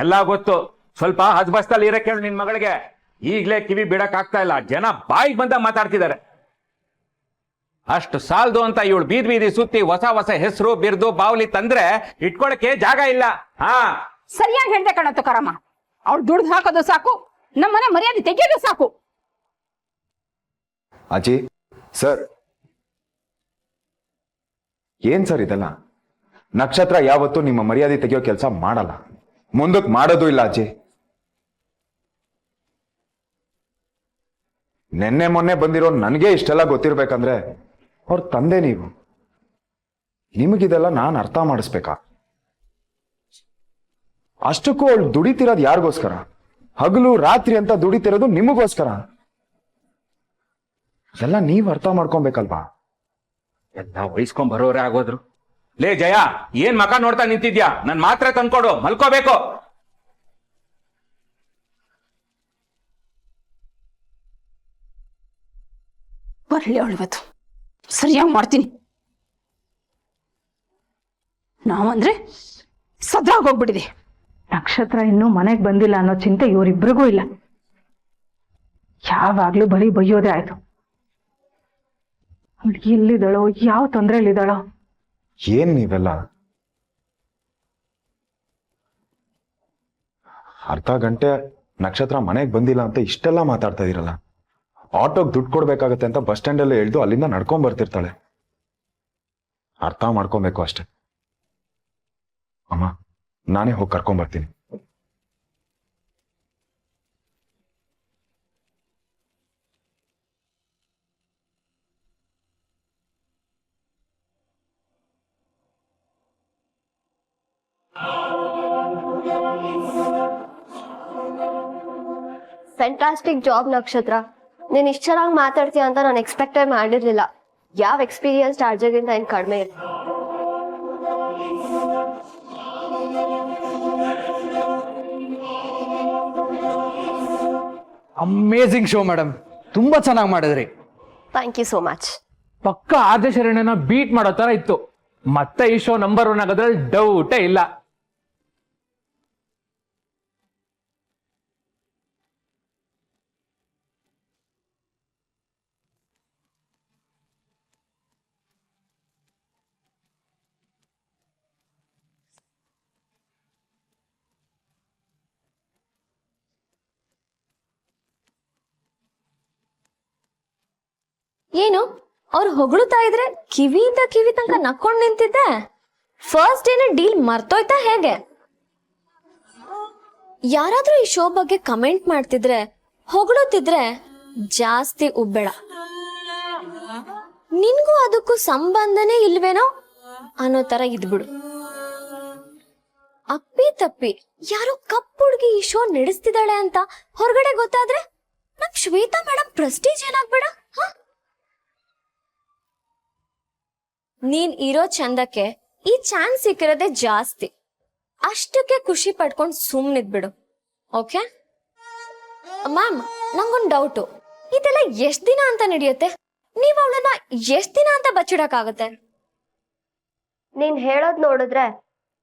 ಎಲ್ಲ ಗೊತ್ತು. ಸ್ವಲ್ಪ ಹಸ್ಬಸ್ತಲ್ಲಿ ಇರಕ್ಕೆ ಹೇಳು ನಿನ್ ಮಗಳಿಗೆ. ಈಗ್ಲೇ ಕಿವಿ ಬಿಡಕ್ ಆಗ್ತಾ ಇಲ್ಲ, ಜನ ಬಾಯಿಗೆ ಬಂದ ಮಾತಾಡ್ತಿದ್ದಾರೆ. ಅಷ್ಟು ಸಾಲದು ಅಂತ ಇವಳು ಬೀದಿ ಬೀದಿ ಸುತ್ತಿ ಹೊಸ ಹೊಸ ಹೆಸರು ಬಿರ್ದು ಬಾವ್ಲಿ ತಂದ್ರೆ ಇಟ್ಕೊಳಕ್ಕೆ ಜಾಗ ಇಲ್ಲ. ಸರಿಯಾಗಿ ಹೇಳ್ದೆ ಕಣತ್ತು ಕರಮ್ಮ. ಅವ್ಳು ದುಡ್ದು ಹಾಕೋದು ಸಾಕು, ನಮ್ಮನೆ ಮರ್ಯಾದೆ ತೆಗೆಯೋದು ಸಾಕು. ಅಜ್ಜಿ ಸರ್, ಏನ್ ಸರ್ ಇದೆಲ್ಲ? ನಕ್ಷತ್ರ ಯಾವತ್ತೂ ನಿಮ್ಮ ಮರ್ಯಾದೆ ತೆಗೆಯೋ ಕೆಲಸ ಮಾಡಲ್ಲ, ಮುಂದಕ್ಕೆ ಮಾಡೋದು ಇಲ್ಲ ಅಜ್ಜಿ. ನೆನ್ನೆ ಮೊನ್ನೆ ಬಂದಿರೋ ನನಗೆ ಇಷ್ಟೆಲ್ಲ ಗೊತ್ತಿರ್ಬೇಕಂದ್ರೆ ಅವ್ರ ತಂದೆ ನೀವು. ನಿಮಗಿದೆಲ್ಲ ನಾನು ಅರ್ಥ ಮಾಡಿಸ್ಬೇಕಾ? ಅಷ್ಟಕ್ಕೂ ಅವಳು ದುಡಿತಿರೋದು ಯಾರಿಗೋಸ್ಕರ? ಹಗಲು ರಾತ್ರಿ ಅಂತ ದುಡಿತಿರೋದು ನಿಮಗೋಸ್ಕರ. ಎಲ್ಲ ನೀವ್ ಅರ್ಥ ಮಾಡ್ಕೊಬೇಕಲ್ವಾ? ಎಲ್ಲ ವಹಿಸ್ಕೊಂಡ್ ಬರೋರೇ ಆಗೋದ್ರು. ಲೇ ಜಯ, ಏನ್ ಮಕ ನೋಡ್ತಾ ನಿಂತಿದ್ಯಾ? ನನ್ ಮಾತ್ರೆ ತಂದ್ಕೊಡು, ಮಲ್ಕೋಬೇಕು. ಬರ್ಲಿ ಅವಳು ಇವತ್ತು, ಸರಿಯಾಗಿ ಮಾಡ್ತೀನಿ. ನಾವಂದ್ರೆ ಸದ್ರಾಗೋಗ್ಬಿಟ್ಟಿದೆ. ನಕ್ಷತ್ರ ಇನ್ನೂ ಮನೆಗೆ ಬಂದಿಲ್ಲ ಅನ್ನೋ ಚಿಂತೆ ಇವರಿಬ್ರಿಗೂ ಇಲ್ಲ. ಯಾವಾಗ್ಲೂ ಬರೀ ಬೈಯೋದೇ ಆಯ್ತು. ಅವಳಿಗೆ ಎಲ್ಲಿದ್ದಾಳೋ, ಯಾವ ತೊಂದರೆಯಲ್ಲಿದ್ದಾಳೋ? ಏನ್ ನೀವೆಲ್ಲ ಅರ್ಧ ಗಂಟೆ ನಕ್ಷತ್ರ ಮನೆಗೆ ಬಂದಿಲ್ಲ ಅಂತ ಇಷ್ಟೆಲ್ಲ ಮಾತಾಡ್ತಾ ಇದೀರಲ್ಲ. ಆಟೋಗೆ ದುಡ್ಡು ಕೊಡ್ಬೇಕಾಗತ್ತೆ ಅಂತ ಬಸ್ ಸ್ಟ್ಯಾಂಡ್ ಅಲ್ಲೇ ಇಳಿದು ಅಲ್ಲಿಂದ ನಡ್ಕೊಂಡ್ ಬರ್ತಿರ್ತಾಳೆ. ಅರ್ಥ ಮಾಡ್ಕೊಬೇಕು ಅಷ್ಟೆ. ಅಮ್ಮ, ನಾನೇ ಹೋಗಿ ಕರ್ಕೊಂಡ್ ಬರ್ತೀನಿ. ಫ್ಯಾಂಟಾಸ್ಟಿಕ್ ಜಾಬ್ ನಕ್ಷತ್ರ. ನೀನ್ ಇಷ್ಟ ಚೆನ್ನಾಗಿ ಮಾತಾಡ್ತೀಯ ಅಂತ ನಾನು ಎಕ್ಸ್ಪೆಕ್ಟೇ ಮಾಡಿರ್ಲಿಲ್ಲ. ಯಾವ ಎಕ್ಸ್ಪೀರಿಯನ್ಸ್ ಚಾರ್ಜರ್ಗಿಂತ ಏನ್ ಕಡಿಮೆ ಇದೆ. ಅಮೇಝಿಂಗ್ ಶೋ ಮೇಡಮ್, ತುಂಬಾ ಚೆನ್ನಾಗಿ ಮಾಡಿದ್ರಿ. Thank you so much. ಪಕ್ಕ ಆರ್ಜೆ ಶರಣ್ಯನ ಬೀಟ್ ಮಾಡೋ ತರ ಇತ್ತು. ಮತ್ತೆ ಈ ಶೋ ನಂಬರ್ 1 ಆಗೋದ್ರಲ್ಲಿ ಡೌಟೇ ಇಲ್ಲ. ಏನು ಅವ್ರು ಹೊಗಳುತ್ತಾ ಇದ್ರೆ ಕಿವಿಯಿಂದ ಕಿವಿ ತನಕ ನಕ್ಕೊಂಡ್ ನಿಂತಿದ್ದೆ. ಫಸ್ಟ್ ಡೇನೆ ಡೀಲ್ ಮರ್ತೋಯ್ತಾ ಹೇಗೆ? ಯಾರಾದ್ರೂ ಈ ಶೋ ಬಗ್ಗೆ ಕಮೆಂಟ್ ಮಾಡ್ತಿದ್ರೆ ಹೊಗಳುತ್ತಿದ್ರೆ ಜಾಸ್ತಿ ಉಬ್ಬೇಡ. ನಿನ್ಗೂ ಅದಕ್ಕೂ ಸಂಬಂಧನೇ ಇಲ್ವೇನೋ ಅನ್ನೋ ತರ ಇದ್ಬಿಡು. ಅಪ್ಪಿ ತಪ್ಪಿ ಯಾರೋ ಕಪ್ಪು ಹುಡುಗಿ ಈ ಶೋ ನಡೆಸ್ತಿದ್ದಾಳೆ ಅಂತ ಹೊರಗಡೆ ಗೊತ್ತಾದ್ರೆ ನಮ್ ಶ್ವೇತಾ ಮೇಡಮ್ ಪ್ರೆಸ್ಟೀಜ್ ಏನಾಗ್ಬೇಡ. ನೀನ್ ಇರೋ ಚಂದಕ್ಕೆ ಈ ಚಾನ್ಸ್ ಸಿಕ್ಕಿರೋದೇ ಜಾಸ್ತಿ. ಅಷ್ಟಕ್ಕೆ ಖುಷಿ ಪಡ್ಕೊಂಡು ಸುಮ್ನಿದ್ಬಿಡು. ಓಕೆ ಮ್ಯಾಮ್, ನಂಗೊಂದು ಡೌಟು. ಇದೆಲ್ಲ ಎಷ್ಟ್ ದಿನ ಅಂತ ನಡೆಯುತ್ತೆ? ನೀವ್ ಅವಳನ್ನ ಎಷ್ಟ್ ದಿನ ಅಂತ ಬಚ್ಚಿಡಕ್ಕಾಗತ್ತೆ? ನೀನ್ ಹೇಳೋದ್ ನೋಡಿದ್ರೆ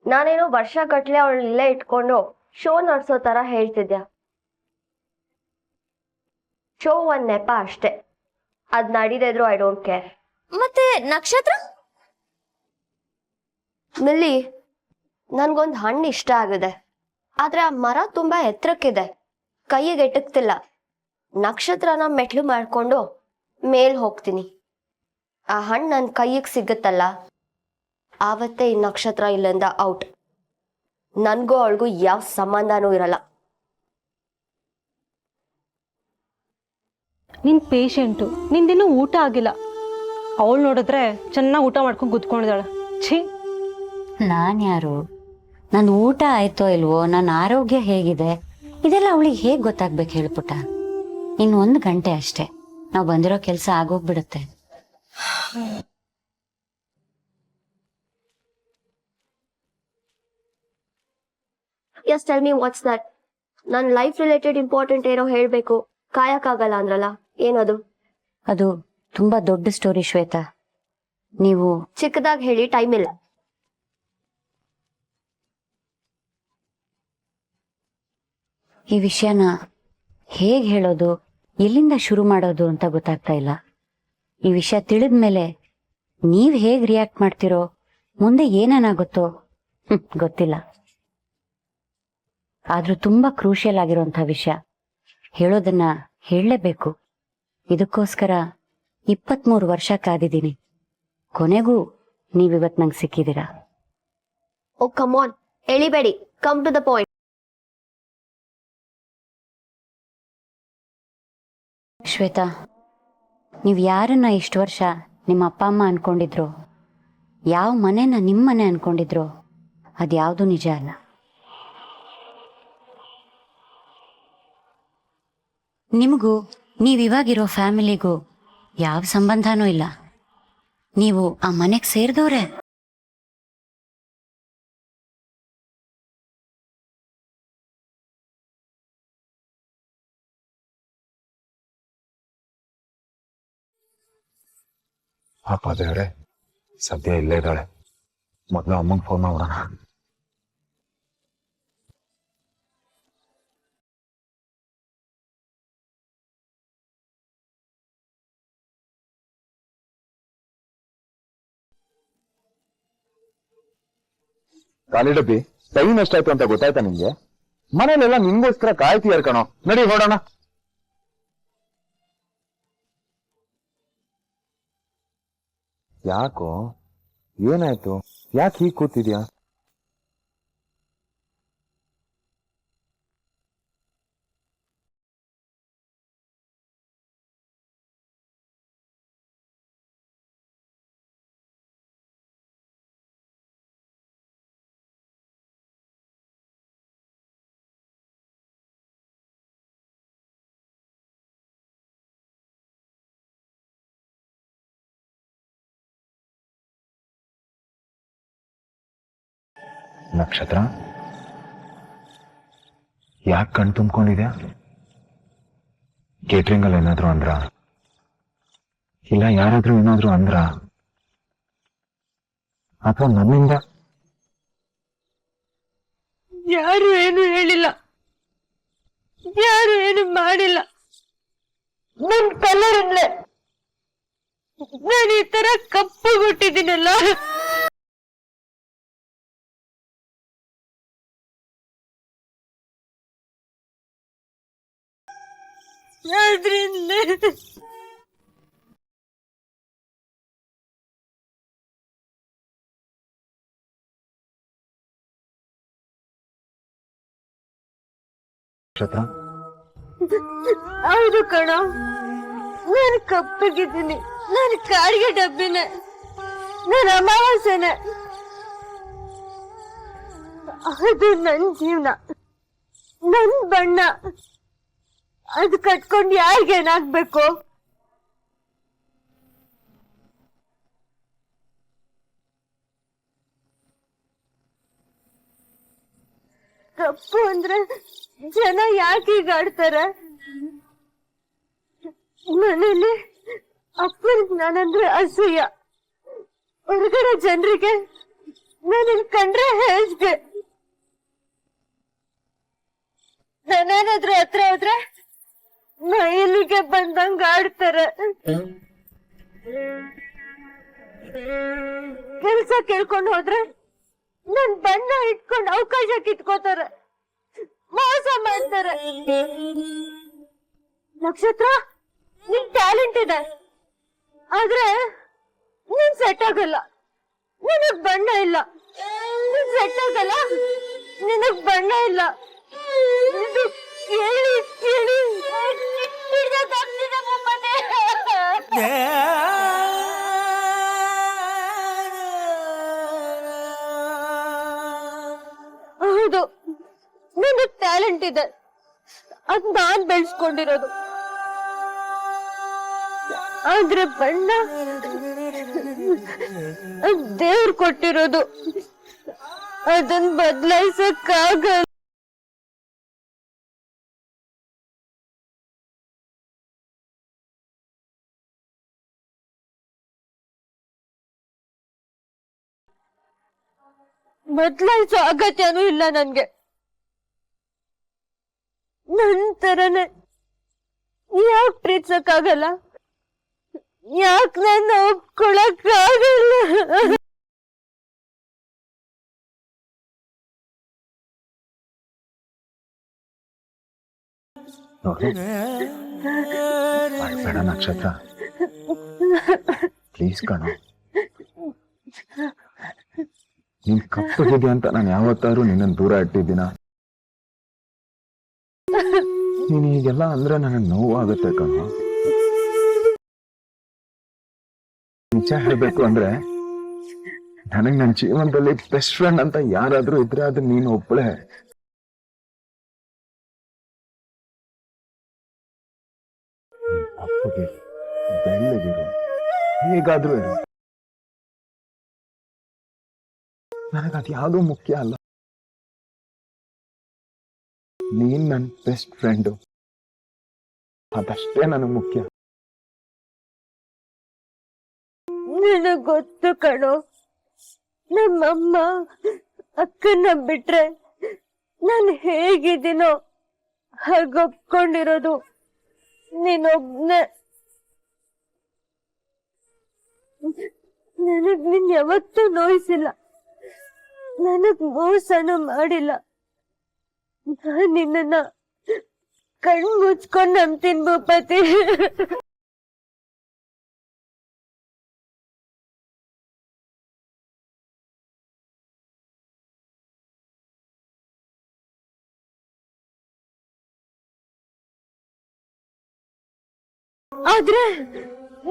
ನಾನೇನೋ ವರ್ಷ ಗಟ್ಲೆ ಅವಳು ಇಲ್ಲೇ ಇಟ್ಕೊಂಡು ಶೋ ನಡ್ಸೋ ತರ ಹೇಳ್ತಿದ್ಯಾ. ಶೋ ಒಂದ್ ನೆಪ ಅಷ್ಟೇ, ಅದ್ ನಡೀದಿದ್ರು ಐ ಡೋಂಟ್ ಕೇರ್. ಮತ್ತೆ ನಕ್ಷತ್ರ? ಮಿಲ್ಲಿ, ನನ್ಗೊಂದ್ ಹಣ್ಣು ಇಷ್ಟ ಆಗಿದೆ, ಆದ್ರೆ ಆ ಮರ ತುಂಬಾ ಎತ್ತರಕ್ಕಿದೆ, ಕೈಗೆ ಎಟಕ್ತಿಲ್ಲ. ನಕ್ಷತ್ರನ ಮೆಟ್ಲು ಮಾಡ್ಕೊಂಡು ಮೇಲ್ ಹೋಗ್ತೀನಿ. ಆ ಹಣ್ಣು ನನ್ನ ಕೈಗೆ ಸಿಗುತ್ತಲ್ಲ, ಆವತ್ತೇ ಈ ನಕ್ಷತ್ರ ಇಲ್ಲಿಂದ ಔಟ್. ನನ್ಗೂ ಅವಳಿಗೂ ಯಾವ ಸಂಬಂಧನೂ ಇರಲ್ಲ. ನಿನ್ ಪೇಷಂಟು, ನಿಂದಿನ್ನೂ ಊಟ ಆಗಿಲ್ಲ. ಅವಳು ನೋಡಿದ್ರೆ ಚೆನ್ನಾಗಿ ಊಟ ಮಾಡ್ಕೊಂಡು ಕೂತ್ಕೊಂಡಿದ್ದಾಳೆ. ಛೀ, ನಾನು ಯಾರು? ನನ್ನ ಊಟ ಆಯ್ತೋ ಇಲ್ವೋ, ನನ್ನ ಆರೋಗ್ಯ ಹೇಗಿದೆ, ಇದೆಲ್ಲ ಅವಳಿಗೆ ಹೇಗೆ ಗೊತ್ತಾಗ್ಬೇಕು ಹೇಳ್ಪುಟ? ಇನ್ನು 1 ಗಂಟೆ ಅಷ್ಟೇ, ನಾವು ಬಂದಿರೋ ಕೆಲಸ ಆಗೋಗ್ಬಿಡುತ್ತೆ. Yes, tell me what's that. ನನ್ನ ಲೈಫ್ ರಿಲೇಟೆಡ್ ಇಂಪಾರ್ಟೆಂಟ್ ಏನೋ ಹೇಳಬೇಕು, ಕಾಯಕ್ಕಾಗಲ್ಲ ಅಂದ್ರಲ್ಲ, ಏನದು? ಅದು ತುಂಬಾ ದೊಡ್ಡ ಸ್ಟೋರಿ ಶ್ವೇತಾ. ನೀವು ಚಿಕ್ಕದಾಗಿ ಹೇಳಿ, ಟೈಮ್ ಇಲ್ಲ. ಈ ವಿಷಯನ ಹೇಗೆ ಹೇಳೋದು, ಎಲ್ಲಿಂದ ಶುರು ಮಾಡೋದು ಅಂತ ಗೊತ್ತಾಗ್ತಾ ಇಲ್ಲ. ಈ ವಿಷಯ ತಿಳಿದ್ಮೇಲೆ ನೀವ್ ಹೇಗ್ ರಿಯಾಕ್ಟ್ ಮಾಡ್ತಿರೋ, ಮುಂದೆ ಏನೇನಾಗುತ್ತೋ ಗೊತ್ತಿಲ್ಲ. ಆದ್ರೂ ತುಂಬಾ ಕ್ರೂಷಿಯಲ್ ಆಗಿರುವಂತಹ ವಿಷಯ, ಹೇಳೋದನ್ನ ಹೇಳಲೇಬೇಕು. ಇದಕ್ಕೋಸ್ಕರ 23 ವರ್ಷ ಕಾದಿದ್ದೀನಿ. ಕೊನೆಗೂ ನೀವಿವತ್ ನಂಗೆ ಸಿಕ್ಕಿದ್ದೀರಾ. ಓ ಕಮ್ ಆನ್, ಎಳಿಬೇಡಿ, come to the point. Shweta, ನೀವು ಯಾರನ್ನ ಇಷ್ಟು ವರ್ಷ ನಿಮ್ಮ ಅಪ್ಪ ಅಮ್ಮ ಅನ್ಕೊಂಡಿದ್ರೋ, ಯಾವ ಮನೆನ ನಿಮ್ಮ ಮನೆ ಅನ್ಕೊಂಡಿದ್ರೋ, ಅದ್ಯಾವುದು ನಿಜ ಅಲ್ಲ. ನಿಮಗೂ ನೀವಿವಾಗಿರೋ ಫ್ಯಾಮಿಲಿಗೂ ಯಾವ ಸಂಬಂಧನೂ ಇಲ್ಲ. ನೀವು ಆ ಮನೆಗೆ ಸೇರಿದವ್ರೆ. ಪಾಪ ದೇವ್ರೆ, ಸದ್ಯ ಇಲ್ಲೇ ಇದ್ದಾಳೆ. ಮೊದಲು ಅಮ್ಮಂಗೆ ಫೋನ್ ಮಾಡೋಣ. ಖಾಲಿ ಡಬ್ಬಿ, ಟೈಮ್ ಎಷ್ಟಾಯ್ತು ಅಂತ ಗೊತ್ತಾಯ್ತಾ ನಿಂಗೆ? ಮನೇಲೆಲ್ಲ ನಿನ್ಗೋಸ್ಕರ ಕಾಯ್ತೀಯಾರ ಕಣೋ. ನಡಿ ಹೊಡೋಣ. ಯಾಕೋ, ಏನಾಯ್ತು? ಯಾಕೆ ಹೀಗೆ ಕೂತಿದ್ಯಾ? ನಕ್ಷತ್ರ, ಯಾಕೆ ಕಣ್ ತುಂಬ್ಕೊಂಡಿದ್ಯಾ? ಕೇಟ್ರಿಂಗ್ ಅಲ್ಲಿ ಏನಾದ್ರು ಅಂದ್ರ? ಇಲ್ಲ ಯಾರಾದ್ರೂ ಏನಾದ್ರು ಅಂದ್ರ? ಅಥವಾ ನನ್ನಿಂದ? ಯಾರು ಏನು ಹೇಳಿಲ್ಲ, ಯಾರು ಏನು ಮಾಡಿಲ್ಲ. ನನ್ ಕಲರಿಂದಲೇ ನಾನು ಈ ತರ ಕಪ್ಪುಗೊಟ್ಟಿದ್ದೀನಲ್ಲ. ಆದ್ರಿಂದ ನಕ್ಷತ್ರ ಹೌದು ಕಣ, ನಾನು ಕಪ್ಪಗಿದ್ದೀನಿ, ನಾನು ಕಾಡಿಗೆ ಡಬ್ಬಿನೇ, ನಾನು ಅಮಾವಾಸ್ಯೆನೆ. ಅದು ನನ್ ಜೀವನ, ನನ್ ಬಣ್ಣ. ಅದು ಕಟ್ಕೊಂಡು ಯಾರಿಗೇನಾಗ್ಬೇಕು? ಕಪ್ಪು ಅಂದ್ರೆ ಜನ ಯಾಕೆ ಈಗ ಆಡ್ತಾರೆ? ಮನೇಲಿ ಅಪ್ಪನಿಗೆ ನಾನಂದ್ರೆ ಅಸೂಯ, ಹೊರಗಡೆ ಜನರಿಗೆ ನಾನಿನ್ ಕಂಡ್ರೆ ಹೇಗೆ? ನಾನೇನಾದ್ರೂ ಹತ್ರ ಹೋದ್ರೆ ಮೈಲಿಗೆ ಬಂದಂಗ ಆಡ್ತಾರೆ. ಕೆಲ್ಸ ಕೇಳ್ಕೊಂಡು ಹೋದ್ರೆ ನನ್ ಬಣ್ಣ ಇಟ್ಕೊಂಡು ಅವಕಾಶ ಕಿತ್ಕೋತಾರೆ, ಮೋಸ ಮಾಡ್ತಾರೆ. ನಕ್ಷತ್ರ, ನಿನ್ ಟ್ಯಾಲೆಂಟ್ ಇದೆ, ಆದ್ರೆ ನೀನ್ ಸೆಟ್ ಆಗಲ್ಲ. ನಿನಗ್ ಬಣ್ಣ ಇಲ್ಲ, ನೀನ್ ಸೆಟ್ ಆಗಲ್ಲ, ನಿನಗ್ ಬಣ್ಣ ಇಲ್ಲ. ಇದು ಕೇಳಿ ಕೇಳಿ ಹಿಡ್ದಾಗ್ತಿದೆ ಮೊಮ್ಮನೆ. ಹೌದು, ನಿನಗ್ ಟ್ಯಾಲೆಂಟ್ ಇದೆ, ಅದ್ ನಾನ್ ಬೆಳೆಸ್ಕೊಂಡಿರೋದು. ಆದ್ರೆ ಬಣ್ಣ ದೇವ್ರು ಕೊಟ್ಟಿರೋದು, ಅದನ್ ಬದಲಾಯಿಸಕ್ಕಾಗಲ್ಲ. ಬದಲಾಯಿಸೋ ಅಗತ್ಯನೂ ಇಲ್ಲ ನನ್ಗೆ. ನಂತರನೇ ಯಾಕೆ ಪ್ರೀತಿಸಕ್ಕಾಗಲ್ಲ? ಯಾಕೆ ನನ್ನ ಒಪ್ಕೊಳಕ್ಕಾಗಲ್ಲ? ಬೇಡ ನಕ್ಷತ್ರ, ಪ್ಲೀಸ್ ಕಣ. ನೀನ್ ಕಪ್ಪಗಿದೆ ಅಂತ ನಾನು ಯಾವತ್ತಾದ್ರೂ ನಿನ್ನನ್ನು ದೂರ ಇಟ್ಟಿದ್ದೀನ? ನೀನ್ ಹೀಗೆಲ್ಲ ಅಂದ್ರೆ ನನಗೆ ನೋವಾಗುತ್ತೆ ಕಣ. ನಿಜ ಹೇಳ್ಬೇಕು ಅಂದ್ರೆ ನನಗ್ ನನ್ನ ಜೀವನದಲ್ಲಿ ಬೆಸ್ಟ್ ಫ್ರೆಂಡ್ ಅಂತ ಯಾರಾದ್ರೂ ಇದ್ರೆ ಅದು ನೀನು ಒಬ್ಬಳೆ. ಅಪ್ಪಗೆ ಬೆಳ್ಳಗಿರು, ಹೇಗಾದ್ರೂ ಇರು, ನನಗದು ಯಾವುದೂ ಮುಖ್ಯ ಅಲ್ಲ. ನೀನ್ ನನ್ನ ಬೆಸ್ಟ್ ಫ್ರೆಂಡು, ಅದಷ್ಟೇ ನನಗೆ ಮುಖ್ಯ. ನನಗ್ ಗೊತ್ತು ಕಣೋ, ನಮ್ಮಮ್ಮ ಅಕ್ಕನ ಬಿಟ್ರೆ ನಾನು ಹೇಗಿದ್ದೀನೋ ಹಾಗೊಪ್ಕೊಂಡಿರೋದು ನೀನೊಬ್ನೇ. ನನಗ್ ನೀನ್ ಯಾವತ್ತೂ ನೋಯಿಸಿಲ್ಲ, ನನಗ್ ಮೋಸನೂ ಮಾಡಿಲ್ಲ. ನಾನ್ ನಿನ್ನ ಕಣ್ ಮುಚ್ಕೊಂಡ್ ನಂಬ್ತೀನಿ ಭೂಪತಿ. ಆದ್ರೆ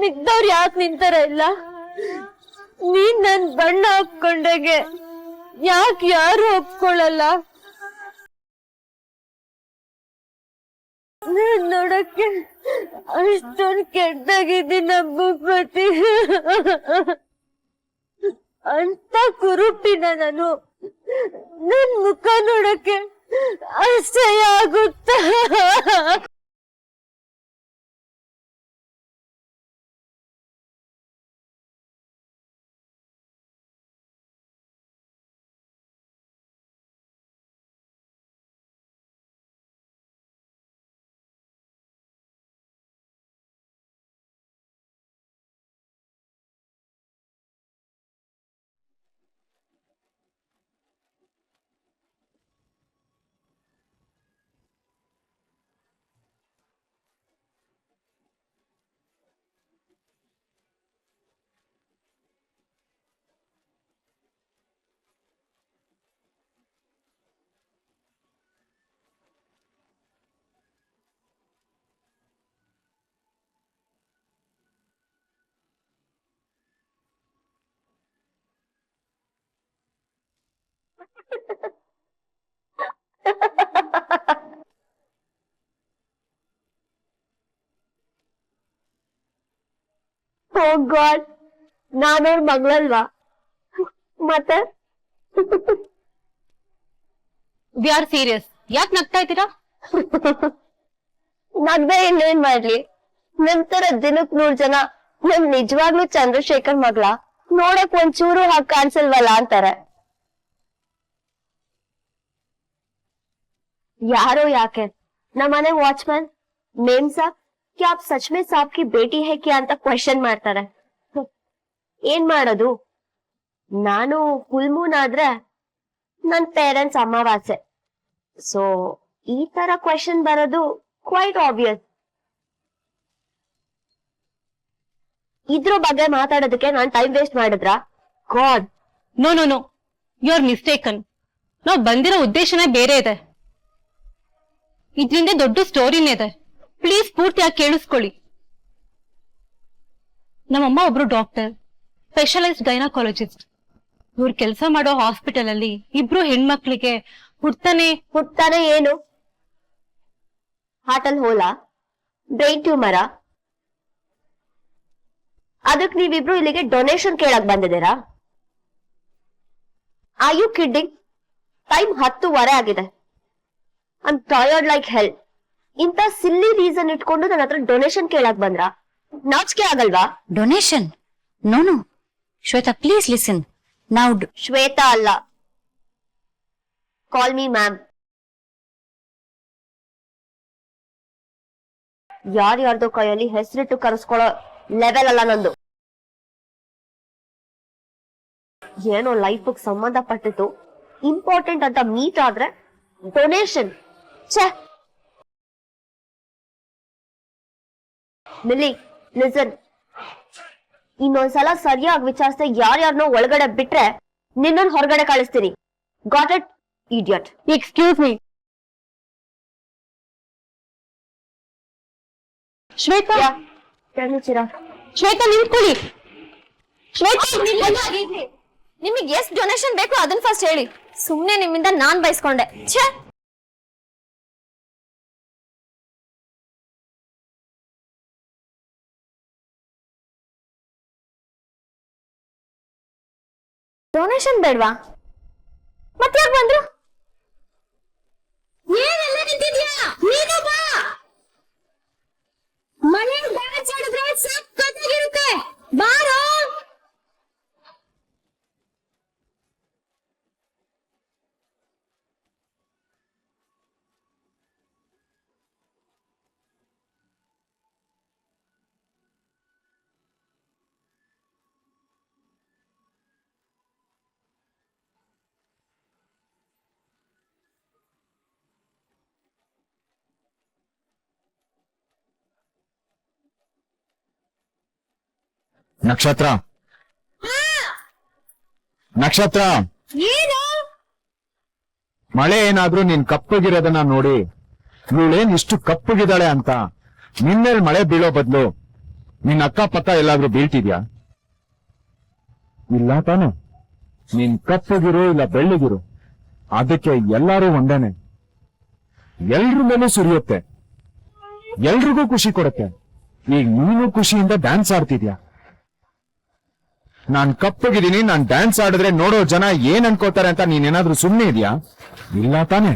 ಮಿಗ್ದವ್ರು ಯಾಕೆ ನಿಂತಾರ ಇಲ್ಲ? ನೀನ್ ನನ್ ಬಣ್ಣ ಹಾಕೊಂಡಾಗೆ ಯಾಕೆ ಯಾರು ಒಪ್ಕೊಳ್ಳಲ್ಲ? ನಾನ್ ನೋಡಕ್ಕೆ ಅಷ್ಟೊಂದು ಕೆಟ್ಟದಾಗಿದ್ದೀನ ಭೂಪತಿ? ಅಂತ ಕುರುಪಿನ ನಾನು? ನನ್ ಮುಖ ನೋಡಕ್ಕೆ ಅಸಹ್ಯ ಆಗುತ್ತ? ಓ ಗಾಡ್, ನಾನವ್ರ ಮಗಳಲ್ವಾ? ಮತ್ತೆ ವಿ ಆರ್ ಸೀರಿಯಸ್. ಯಾಕೆ ನಗ್ತಾ ಇದ್ದೀರಾ? ನಗ್ದೆ ಇನ್ನೇನ್ ಮಾಡ್ಲಿ? ನಿಮ್ ತರ ದಿನಕ್ 100 ಜನ ನಮ್ ನಿಜವಾಗ್ಲೂ ಚಂದ್ರಶೇಖರ್ ಮಗಳ ನೋಡಕ್ ಒಂಚೂರು ಹಾಗೆ ಕಾಣಿಸಲ್ವಲ್ಲ ಅಂತಾರೆ. ಯಾರೋ ಯಾಕೆ ನಮ್ಮನೆ ವಾಚ್ಮನ್ ಮೇಮ್ ಸಾಬ್ ಕ್ಯಾ ಆಪ್ ಸಚ್ ಮೇ ಸಾಬ್ ಕಿ ಬೇಟಿ ಹೈ ಕ್ಯಾ ಅಂತ ಕ್ವೆಶ್ಚನ್ ಮಾಡ್ತಾರೆ. ಏನ್ ಮಾಡೋದು? ನಾನು ಫುಲ್ ಮೂನ್ ಆದ್ರೆ ನನ್ ಪೇರೆಂಟ್ಸ್ ಅಮಾವಾಸ್ಯೆ. ಸೊ ಈ ತರ ಕ್ವೆಶ್ಚನ್ ಬರೋದು ಕ್ವೈಟ್ ಆಬ್ವಿಯಸ್. ಇದ್ರ ಬಗ್ಗೆ ಮಾತಾಡೋದಕ್ಕೆ ನಾನ್ ಟೈಮ್ ವೇಸ್ಟ್ ಮಾಡಿದ್ರಾ? God, no no no, you are mistaken. ನಾವ್ ಬಂದಿರೋ ಉದ್ದೇಶನೇ ಬೇರೆ ಇದೆ. ಇದ್ರಿಂದ ದೊಡ್ಡ ಸ್ಟೋರಿನೇ ಇದೆ. ಪ್ಲೀಸ್ ಪೂರ್ತಿಯಾಗಿ ಕೇಳಿಸ್ಕೊಳ್ಳಿ. ನಮ್ಮಮ್ಮ ಒಬ್ರು ಡಾಕ್ಟರ್, ಸ್ಪೆಷಲೈಸ್ಡ್ ಗೈನಕಾಲಜಿಸ್ಟ್. ಇವ್ರು ಕೆಲಸ ಮಾಡೋ ಹಾಸ್ಪಿಟಲ್ ಅಲ್ಲಿ 2 ಹೆಣ್ಮಕ್ಳಿಗೆ ಹುಟ್ತಾನೆ ಏನು? ಹಾರ್ಟಲ್ ಹೋಲಾ? ಬ್ರೈನ್ ಟ್ಯೂಮರಾ? ಅದಕ್ ನೀವಿಬ್ರು ಇಲ್ಲಿಗೆ ಡೊನೇಷನ್ ಕೇಳಕ್ ಬಂದಿದ್ದೀರಾ? Are you kidding? ಟೈಮ್ 10:15 ಆಗಿದೆ. ಐ ಆಮ್ ಟಯರ್ಡ್ ಲೈಕ್ ಹೆಲ್. ಇಂತ ಸಿಲ್ಲಿ ರೀಸನ್ ಇಟ್ಕೊಂಡು ನನ್ನ ಹತ್ರ ಡೊನೇಷನ್ ಕೇಳಕ್ ಬಂದ್ರ? ನಾಚಿಕೆ ಆಗಲ್ವಾ? Donation? No no Shwetha, please listen. ನಾವು ಶ್ವೇತಾ ಅಲ್ಲ, ಕಾಲ್ ಮೀ ಮ್ಯಾಮ್. ಯಾರ್ಯಾರ್ದೋ ಕೈಯಲ್ಲಿ ಹೆಸರಿಟ್ಟು ಕರೆಸ್ಕೊಳ್ಳೋ ಲೆವೆಲ್ ಅಲ್ಲ ನಂದು. ಏನೋ ಲೈಫ್ ಸಂಬಂಧಪಟ್ಟಿತ್ತು, ಇಂಪಾರ್ಟೆಂಟ್ ಅಂತ ಮೀಟ್ ಆದ್ರೆ ಡೊನೇಷನ್. ಛೇ. ಮಿಲಿ, ಲಿಸನ್, ಇನ್ನೊಂದ್ಸಲ ಸರಿಯಾಗಿ ವಿಚಾರಿಸ್ದೆ ಯಾರ್ಯಾರನ್ನೋ ಒಳಗಡೆ ಬಿಟ್ರೆ ನಿನ್ನನ್ ಹೊರಗಡೆ ಕಳಿಸ್ತೀನಿ. Got it, idiot? Excuse me. Shweta, Shweta ನಿಂತ್ಕೊಳ್ಳಿ. ನಿಮಗೆ ಎಷ್ಟು ಡೊನೇಷನ್ ಬೇಕು ಅದನ್ನ ಫಸ್ಟ್ ಹೇಳಿ. ಸುಮ್ನೆ ನಿಮ್ಮಿಂದ ನಾನ್ ಬಯಸ್ಕೊಂಡೆ. ಛೇ. ಡೊನೇಷನ್ ಬೇಡ್ವಾ? ಮತ್ತೆ ಯಾಕೆ ಬಂದ್ರು? ಏನೆಲ್ಲ ನಿಂತಿದ್ಯಾ? ನೀನು ಬಾ. ಮನೆ ಡ್ಯಾನ್ಸ್ ಆಡಿದ್ರೆ ಸಕ್ಕತ್ತಾಗಿರುತ್ತೆ. ಬಾರೋ. ನಕ್ಷತ್ರ, ನಕ್ಷತ್ರ, ಏನು? ಮಳೆ ಏನಾದ್ರೂ ನೀನ್ ಕಪ್ಪಗಿರೋದನ್ನ ನೋಡಿ ಇವಳೇನ್ ಇಷ್ಟು ಕಪ್ಪಗಿದ್ದಾಳೆ ಅಂತ ನಿನ್ಮೇಲ್ ಮಳೆ ಬೀಳೋ ಬದ್ಲು ನಿನ್ ಅಕ್ಕಪಕ್ಕ ಎಲ್ಲಾದ್ರೂ ಬೀಳ್ತಿದ್ಯಾ? ಇಲ್ಲ ತಾನೆ. ನೀನ್ ಕಪ್ಪಗಿರು ಇಲ್ಲ ಬೆಳ್ಳಗಿರು, ಅದಕ್ಕೆ ಎಲ್ಲಾರು ಒಂದೇನೆ. ಎಲ್ರ ಮೇಲೂ ಸುರಿಯುತ್ತೆ, ಎಲ್ರಿಗೂ ಖುಷಿ ಕೊಡುತ್ತೆ. ಈಗ ನೀನು ಖುಷಿಯಿಂದ ಡ್ಯಾನ್ಸ್ ಆಡ್ತಿದ್ಯಾ. ನಾನ್ ಕಪ್ಪಗಿದ್ದೀನಿ, ನಾನ್ ಡ್ಯಾನ್ಸ್ ಆಡಿದ್ರೆ ನೋಡೋ ಜನ ಏನ್ ಅನ್ಕೋತಾರೆ ಅಂತ ನೀನೇನಾದ್ರೂ ಸುಮ್ಮನೆ ಇದೆಯಾ? ಇಲ್ಲ ತಾನೆ.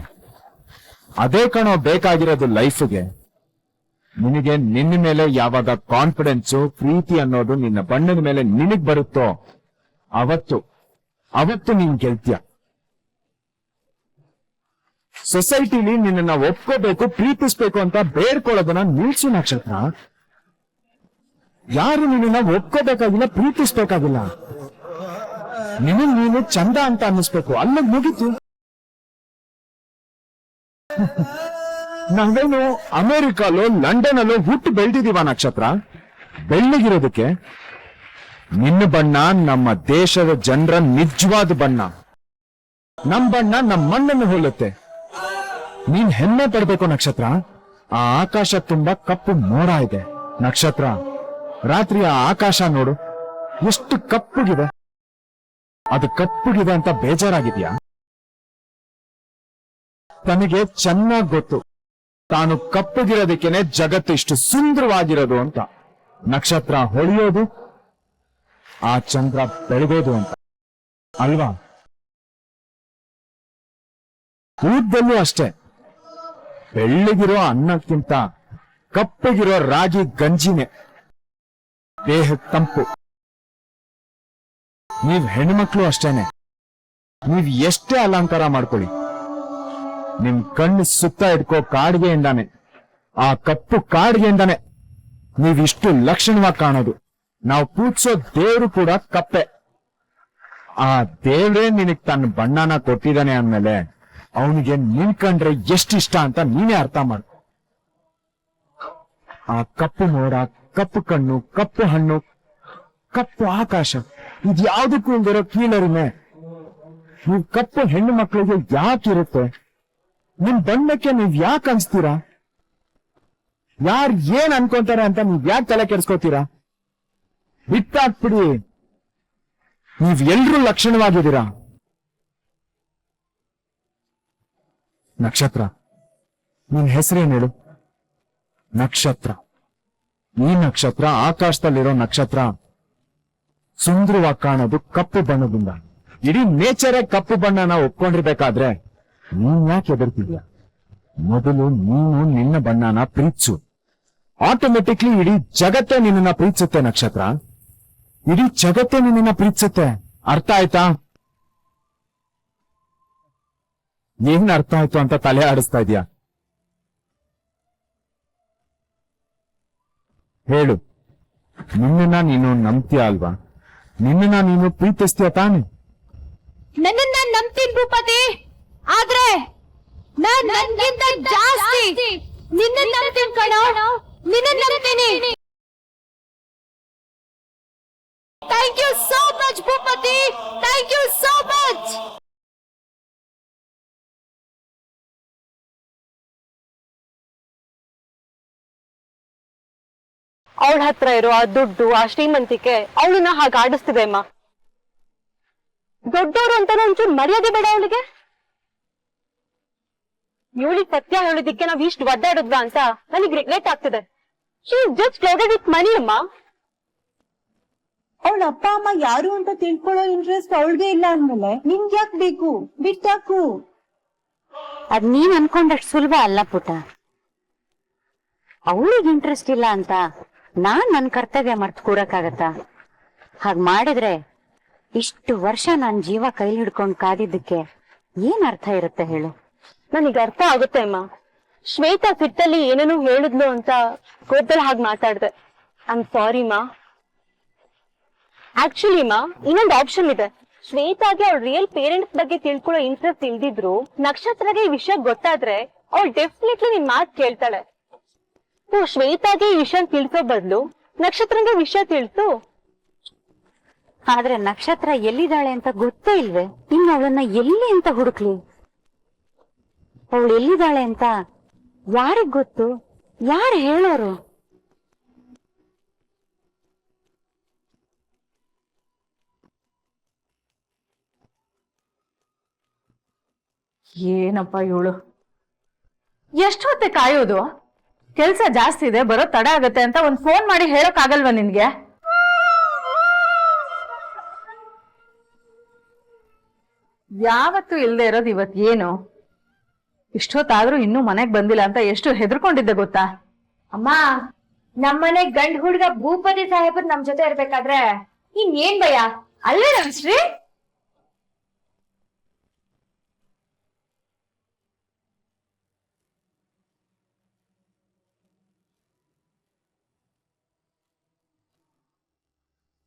ಅದೇ ಕಣೋ ಬೇಕಾಗಿರೋದು ಲೈಫ್ಗೆ. ನಿನಗೆ ನಿನ್ನ ಮೇಲೆ ಯಾವಾಗ ಕಾನ್ಫಿಡೆನ್ಸು, ಪ್ರೀತಿ ಅನ್ನೋದು ನಿನ್ನ ಬಣ್ಣದ ಮೇಲೆ ನಿನಗ್ ಬರುತ್ತೋ ಅವತ್ತು ನೀನ್ ಗೆಲ್ತೀಯ. ಸೊಸೈಟಿಲಿ ನಿನ್ನ ಒಪ್ಕೋಬೇಕು, ಪ್ರೀತಿಸ್ಬೇಕು ಅಂತ ಬೇಡ್ಕೊಳ್ಳೋದನ್ನ ನಿಲ್ಸು ನಕ್ಷತ್ರ. ಯಾರು ನಿನ್ನ ಒಪ್ಕೋಬೇಕಾಗಿಲ್ಲ, ಪ್ರೀತಿಸ್ಬೇಕಾಗಿಲ್ಲ. ನೀನು ಚಂದ ಅಂತ ಅನ್ನಿಸ್ಬೇಕು, ಅಲ್ಲಿಗೆ ಮುಗೀತು. ನಾವೇನು ಅಮೆರಿಕಲ್ಲೋ ಲಂಡನ್ ಹುಟ್ಟು ಬೆಳೆದಿದೀವ ನಕ್ಷತ್ರ? ಬೆಳ್ಳಗಿರೋದಕ್ಕೆ. ನಿನ್ನ ಬಣ್ಣ ನಮ್ಮ ದೇಶದ ಜನರ ನಿಜವಾದ ಬಣ್ಣ. ನಮ್ ಬಣ್ಣ ನಮ್ಮ ಮಣ್ಣನ್ನು ಹೋಲುತ್ತೆ. ನೀನ್ ಹೆಮ್ಮೆ ಪಡ್ಬೇಕು ನಕ್ಷತ್ರ. ಆ ಆಕಾಶ ತುಂಬಾ ಕಪ್ಪು ಮೋಡ ಇದೆ ನಕ್ಷತ್ರ. ರಾತ್ರಿ ಆ ಆಕಾಶ ನೋಡು, ಎಷ್ಟು ಕಪ್ಪುಗಿದೆ. ಅದು ಕಪ್ಪುಗಿದೆ ಅಂತ ಬೇಜಾರಾಗಿದ್ಯಾ? ತನಗೆ ಚೆನ್ನಾಗ್ ಗೊತ್ತು ತಾನು ಕಪ್ಪಗಿರೋದಕ್ಕೇನೆ ಜಗತ್ತು ಇಷ್ಟು ಸುಂದರವಾಗಿರೋದು ಅಂತ. ನಕ್ಷತ್ರ ಹೊಳೆಯೋದು ಆ ಚಂದ್ರ ಬೆಳಗೋದು ಅಂತ ಅಲ್ವಾ? ಊಟದಲ್ಲೂ ಅಷ್ಟೇ, ಬೆಳ್ಳಗಿರೋ ಅನ್ನಕ್ಕಿಂತ ಕಪ್ಪಗಿರೋ ರಾಗಿ ಗಂಜಿನೇ ದೇಹ ತಂಪು. ನೀವ್ ಹೆಣ್ಮಕ್ಳು ಅಷ್ಟೇನೆ, ನೀವ್ ಎಷ್ಟೇ ಅಲಂಕಾರ ಮಾಡ್ಕೊಳ್ಳಿ, ನಿಮ್ ಕಣ್ಣು ಸುತ್ತ ಇಟ್ಕೋ ಕಾಡಿಗೆಯಿಂದಾನೆ, ಆ ಕಪ್ಪು ಕಾಡಿಗೆಯಿಂದಾನೆ ನೀವಿಷ್ಟು ಲಕ್ಷಣವಾಗಿ ಕಾಣೋದು. ನಾವು ಪೂಜಿಸೋ ದೇವ್ರು ಕೂಡ ಕಪ್ಪೆ. ಆ ದೇವ್ರೇ ನಿನಗ್ ತನ್ನ ಬಣ್ಣನ ಕೊಟ್ಟಿದ್ದಾನೆ ಅಂದ್ಮೇಲೆ ಅವನಿಗೆ ನಿನ್ ಕಂಡ್ರೆ ಎಷ್ಟಿಷ್ಟ ಅಂತ ನೀನೇ ಅರ್ಥ ಮಾಡು. ಆ ಕಪ್ಪು ಮೋಡ, ಕಪ್ಪು ಕಣ್ಣು, ಕಪ್ಪು ಹಣ್ಣು, ಕಪ್ಪು ಆಕಾಶ, ಇದ್ಯಾವುದಕ್ಕೂ ಇಲ್ದಿರೋ ಕೀಳರಿಮೆ ನೀವ್ ಕಪ್ಪು ಹೆಣ್ಣು ಮಕ್ಕಳಿಗೆ ಯಾಕಿರುತ್ತೆ? ನಿಮ್ ಬಣ್ಣಕ್ಕೆ ನೀವ್ ಯಾಕೆ ಅನ್ಸ್ತೀರಾ? ಯಾರ್ ಏನ್ ಅನ್ಕೊಂತಾರೆ ಅಂತ ನೀವ್ ಯಾಕೆ ತಲೆ ಕೆಡ್ಸ್ಕೋತೀರಾ? ಬಿಟ್ಟಾಕ್ಬಿಡಿ, ನೀವ್ ಎಲ್ರೂ ಲಕ್ಷಣವಾಗಿದ್ದೀರಾ. ನಕ್ಷತ್ರ, ನಿನ್ ಹೆಸರೇನು ಹೇಳು? ನಕ್ಷತ್ರ. ಈ ನಕ್ಷತ್ರ ಆಕಾಶದಲ್ಲಿರೋ ನಕ್ಷತ್ರ ಸುಂದರವಾಗಿ ಕಾಣೋದು ಕಪ್ಪು ಬಣ್ಣದಿಂದ. ಇಡೀ ನೇಚರೇ ಕಪ್ಪು ಬಣ್ಣನ ಒಪ್ಕೊಂಡಿರ್ಬೇಕಾದ್ರೆ ನೀನ್ ಯಾಕೆ ಹೆದರ್ತಿದ್ಯಾ? ಮೊದಲು ನೀನು ನಿನ್ನ ಬಣ್ಣನ ಪ್ರೀತಿಸು. ಆಟೋಮೆಟಿಕ್ಲಿ ಇಡೀ ಜಗತ್ತೇ ನಿನ್ನನ್ನ ಪ್ರೀತಿಸುತ್ತೆ ನಕ್ಷತ್ರ. ಇಡೀ ಜಗತ್ತೇ ನಿನ್ನನ್ನ ಪ್ರೀತಿಸುತ್ತೆ. ಅರ್ಥ ಆಯ್ತಾ? ಏನ್ ಅರ್ಥ ಆಯ್ತು ಅಂತ ತಲೆ ಆಡಿಸ್ತಾ ಇದೀಯಾ? ಹೇಳು, ನಿನ್ನನ್ನ ನೀನು ನಂಬ್ತೀಯ ಅಲ್ವಾ? ನಿನ್ನನ್ನ ನೀನು ಪ್ರೀತಿಸ್ತೀಯ ತಾನೆ? ನನ್ನನ್ನ ನಂಬ್ತೀನಿ ಭೂಪತಿ, ಆದ್ರೆ ನಾನ್ ನನ್ಗಿಂತ ಜಾಸ್ತಿ ನಿನ್ನ ನಂಬ್ತೀನಿ ಕಣೋ, ನಿನ್ನ ನಂಬ್ತೀನಿ. Thank you so much Bhupathi, thank you so much. ಅವಳ ಹತ್ರ ಇರೋ ಆ ದುಡ್ಡು, ಆ ಶ್ರೀಮಂತಿಕೆ ಅವಳನ್ನ ಹಾಗೆ ಆಡಿಸ್ತಿದೆ ಅಮ್ಮ. ದೊಡ್ಡವರು ಅಂತ ಒಂಚೂರು ಮರ್ಯಾದೆ ಬೇಡ ಅವಳಿಗೆ? ಇವಳಿಗೆ ಸತ್ಯ ಹೇಳಿದಕ್ಕೆ ನಾವ್ ಇಷ್ಟು ಒದ್ದಾಡಿದ್ವಾ ಅಂತ ನನಗೆ ರಿಗ್ರೆಟ್ ಆಗ್ತಿದೆ. She is just clouded with ಮನಿ ಅಮ್ಮ. ಅವಳ ಅಪ್ಪ ಅಮ್ಮ ಯಾರು ಅಂತ ತಿಳ್ಕೊಳ್ಳೋ ಇಂಟ್ರೆಸ್ಟ್ ಅವಳಿಗೆ ಇಲ್ಲ ಅಂದ್ಮೇಲೆ ನಿಮ್ಗೆ ಯಾಕೆ ಬೇಕು? ಬಿಟ್ಟಾಕು. ಅದ್ ನೀನ್ ಅನ್ಕೊಂಡಷ್ಟು ಸುಲಭ ಅಲ್ಲ ಪುಟ. ಅವಳಿಗೆ ಇಂಟ್ರೆಸ್ಟ್ ಇಲ್ಲ ಅಂತ ನಾನ್ ನನ್ ಕರ್ತವ್ಯ ಮರ್ತು ಕೂರಕ್ಕಾಗತ್ತಾ? ಹಾಗ್ ಮಾಡಿದ್ರೆ ಇಷ್ಟು ವರ್ಷ ನಾನ್ ಜೀವ ಕೈಲಿ ಹಿಡ್ಕೊಂಡ್ ಕಾದಿದ್ದಕ್ಕೆ ಏನ್ ಅರ್ಥ ಇರುತ್ತೆ ಹೇಳು? ನನಗೆ ಅರ್ಥ ಆಗುತ್ತೆ ಅಮ್ಮ. ಶ್ವೇತಾ ಸಿಟ್ಟಲ್ಲಿ ಏನೇನೋ ಹೇಳಿದ್ಲು ಅಂತ ಕೋಪದಲ್ಲಿ ಹಾಗೆ ಮಾತಾಡ್ದೆ. ಐ ಆಮ್ ಸಾರಿ ಮಾ. ಆಕ್ಚುಲಿ ಮಾ, ಇನ್ನೊಂದು ಆಪ್ಷನ್ ಇದೆ. ಶ್ವೇತಾಗೆ ಅವ್ಳ ರಿಯಲ್ ಪೇರೆಂಟ್ಸ್ ಬಗ್ಗೆ ತಿಳ್ಕೊಳ್ಳೋ ಇಂಟ್ರೆಸ್ಟ್ ಇಲ್ದಿದ್ರು ನಕ್ಷತ್ರಗೆ ಈ ವಿಷಯ ಗೊತ್ತಾದ್ರೆ ಅವಳು ಡೆಫಿನೆಟ್ಲಿ ನಿನ್ ಮಾತು ಕೇಳ್ತಾಳೆ. ಶ್ವೇತಾಗೆ ಈ ವಿಷಯ ತಿಳಿಸೋ ಬದಲು ನಕ್ಷತ್ರಂಗೆ ವಿಷಯ ತಿಳಿಸು. ಆದ್ರೆ ನಕ್ಷತ್ರ ಎಲ್ಲಿದ್ದಾಳೆ ಅಂತ ಗೊತ್ತೇ ಇಲ್ವೇ? ಇನ್ನು ಅವಳನ್ನ ಎಲ್ಲಿ ಅಂತ ಹುಡುಕ್ಲಿ? ಅವಳು ಎಲ್ಲಿದ್ದಾಳೆ ಅಂತ ಯಾರಿಗ್ ಗೊತ್ತು? ಯಾರು ಹೇಳೋರು? ಏನಪ್ಪ ಇವಳು, ಎಷ್ಟು ಹೊತ್ತೆ ಕಾಯೋದು? ಕೆಲ್ಸ ಜಾಸ್ತಿ ಇದೆ, ಬರೋ ತಡ ಆಗತ್ತೆ ಅಂತ ಒಂದ್ ಫೋನ್ ಮಾಡಿ ಹೇಳಕ್ ಆಗಲ್ವಾ ನಿನ್ಗೆ? ಯಾವತ್ತೂ ಇಲ್ದೇ ಇರೋದು ಇವತ್ ಏನು? ಇಷ್ಟೊತ್ತಾದ್ರೂ ಇನ್ನೂ ಮನೆಗ್ ಬಂದಿಲ್ಲ ಅಂತ ಎಷ್ಟು ಹೆದರ್ಕೊಂಡಿದ್ದೆ ಗೊತ್ತಾ? ಅಮ್ಮ, ನಮ್ಮನೆ ಗಂಡ್ ಹುಡ್ಗ ಭೂಪತಿ ಸಾಹೇಬ್ರು ನಮ್ ಜೊತೆ ಇರ್ಬೇಕಾದ್ರೆ ಇನ್ನೇನ್ ಭಯ ಅಲ್ಲೇ ನಮ್ಶ್ರೀ?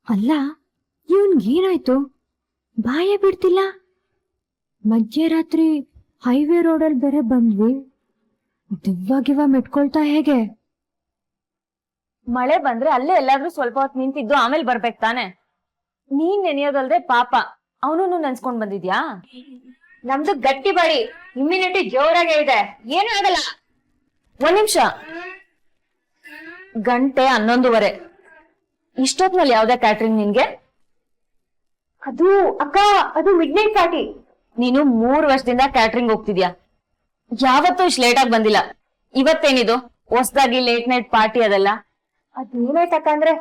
ಅಲ್ಲ, ಇವನ್ಗೇನಾಯ್ತು? ಬಾಯ ಬಿಡ್ತಿಲ್ಲ. ಮಧ್ಯರಾತ್ರಿ ಹೈವೇ ರೋಡಲ್ಲಿ ಬೇರೆ ಬಂದ್ವಿ. ದಿವ್ವಾಗಿವ ಮೆಟ್ಕೊಳ್ತಾ ಹೇಗೆ? ಮಳೆ ಬಂದ್ರೆ ಅಲ್ಲೇ ಎಲ್ಲಾದ್ರೂ ಸ್ವಲ್ಪ ಹೊತ್ತು ನಿಂತಿದ್ದು ಆಮೇಲೆ ಬರ್ಬೇಕು ತಾನೆ? ನೀನ್ ನೆನೆಯೋದಲ್ದೆ ಪಾಪ ಅವನು ನೆನ್ಸ್ಕೊಂಡ್ ಬಂದಿದ್ಯಾ? ನಮ್ದು ಗಟ್ಟಿ ಬಾಡಿ, ಇಮ್ಯುನಿಟಿ ಜೋರಾಗೆ ಇದೆ, ಏನೂ ಆಗಲ್ಲ. ಒಂದ್ ನಿಮಿಷ. ಗಂಟೆ 11:30. ಇಷ್ಟೊತ್ನಲ್ಲಿ ಯಾವ್ದೇ ಕ್ಯಾಟ್ರಿಂಗ್ ನಿನ್ಗೆ? ಅದು ಅಕ್ಕ, ಅದು ಮಿಡ್ ನೈಟ್ ಪಾರ್ಟಿ. ನೀನು 3 ವರ್ಷದಿಂದ ಕ್ಯಾಟ್ರಿಂಗ್ ಹೋಗ್ತಿದ್ಯಾ, ಯಾವತ್ತೂ ಇಷ್ಟು ಲೇಟ್ ಆಗಿ ಬಂದಿಲ್ಲ. ಇವತ್ತೇನಿದು ಹೊಸದಾಗಿ ಲೇಟ್ ನೈಟ್ ಪಾರ್ಟಿ? ಅದೆಲ್ಲ ಅದೇನಾಯ್ತಕ್ಕ ಅಂದ್ರೆ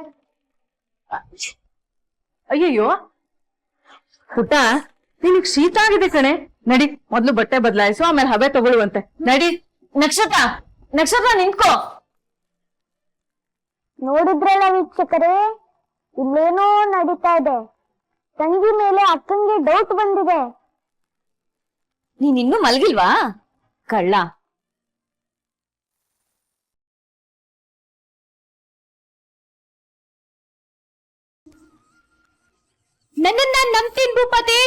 ಅಯ್ಯಯ್ಯೋ ಪುಟ್ಟ ನಿನಗ್ ಶೀತ ಆಗಿದೆ ಕಣೆ, ನಡಿ ಮೊದ್ಲು ಬಟ್ಟೆ ಬದಲಾಯಿಸು, ಆಮೇಲೆ ಹಬೆ ತಗೊಳ್ಳುವಂತೆ. ನಡಿ. ನಕ್ಷತ್ರ, ನಕ್ಷತ್ರ ನಿಂತ್ಕೋ. ನೋಡಿದ್ರಲ್ಲ ವೀಕ್ಷಕರೇ, ಇಲ್ಲೇನೋ ನಡೀತಾ ಇದೆ. ತಂಗಿ ಮೇಲೆ ಅಕ್ಕಂಗೆ ಡೌಟ್ ಬಂದಿದೆ. ನೀನ್ ಇನ್ನೂ ಮಲಗಿಲ್ವಾ ಕಳ್ಳ? ನನ್ನನ್ನ ನಂಬ್ತೀನಿ ಭೂಪತಿ,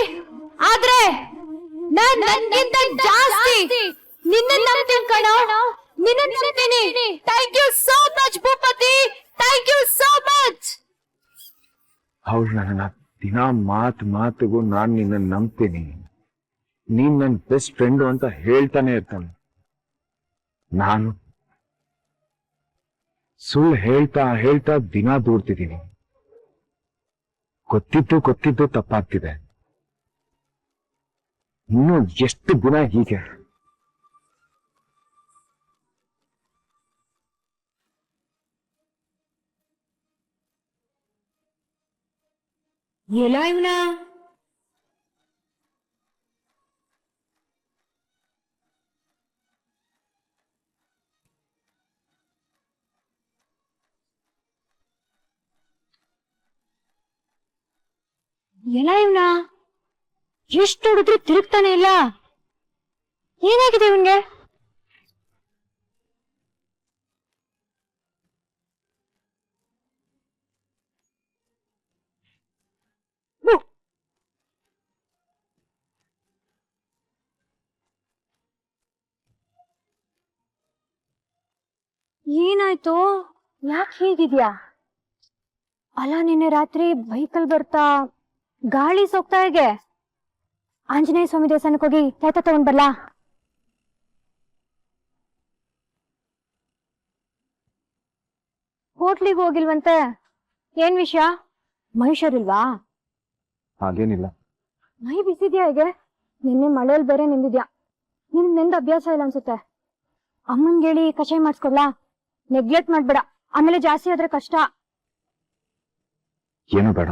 ಆದ್ರೆ ನಾನ್ ನನ್ಗಿಂತ ಜಾಸ್ತಿ ನಿನ್ನ ನಂಬ್ತೀನಿ ಕಣೋ, ನಿನ್ನ ನಂಬ್ತೀನಿ. Thank you so much Bhupathi, thank you so much. ಅವಳು ನನ್ನ ದಿನ ಮಾತಿಗೂ ನಾನ್ ನಿನ್ನ ನಂಬ್ತೀನಿ, ನೀನ್ ನನ್ ಬೆಸ್ಟ್ ಫ್ರೆಂಡು ಅಂತ ಹೇಳ್ತಾನೆ ಇರ್ತಾನೆ. ನಾನು ಸುಳ್ಳು ಹೇಳ್ತಾ ದಿನ ದೂಡ್ತಿದ್ದೀನಿ. ಗೊತ್ತಿದ್ದು ತಪ್ಪಾಗ್ತಿದೆ. ಇನ್ನು ಎಷ್ಟು ದಿನ ಹೀಗೆ? ಎಲ್ಲ ಇವನ ಎಲ್ಲ ಇವನ ಎಷ್ಟು ಹೊಡಿದ್ರು ತಿರುಗ್ತಾನೆ ಇಲ್ಲ. ಏನಾಗಿದೆ ಇವನ್ಗೆ? ಏನಾಯ್ತು? ಯಾಕೆ ಹೀಗಿದ್ಯಾ? ಅಲ್ಲ ನಿನ್ನೆ ರಾತ್ರಿ ಬೈಕಲ್ ಬರ್ತಾ ಗಾಳಿ ಸೋಗ್ತಾ ಹೇಗೆ? ಆಂಜನೇಯ ಸ್ವಾಮಿ ದೇವಸ್ಥಾನಕ್ಕೆ ಹೋಗಿ ತಾಯ್ತ ತಗೊಂಡ್ ಬರ್ಲಾ? ಹೋಟ್ಲಿಗೆ ಹೋಗಿಲ್ವಂತೆ, ಏನ್ ವಿಷಯ? ಮನುಷ್ಯರಿಲ್ವಾ? ಹಾಗೇನಿಲ್ಲ. ಮೈ ಬಿಸಿದ್ಯಾ ಹೇಗೆ? ನಿನ್ನೆ ಮಳೆಯಲ್ಲಿ ಬೇರೆ ನಿಂದಿದ್ಯಾ, ನಿನ್ ನೆಂದ ಅಭ್ಯಾಸ ಇಲ್ಲ ಅನ್ಸುತ್ತೆ. ಅಮ್ಮನ್ಗೇಳಿ ಕಷಾಯ ಮಾಡಿಸ್ಕೊಡ್ಲಾ? ನೆಗ್ಲೆಕ್ಟ್ ಮಾಡ್ಬೇಡ, ಆಮೇಲೆ ಜಾಸ್ತಿ ಆದ್ರೆ ಕಷ್ಟ. ಏನು ಬೇಡ,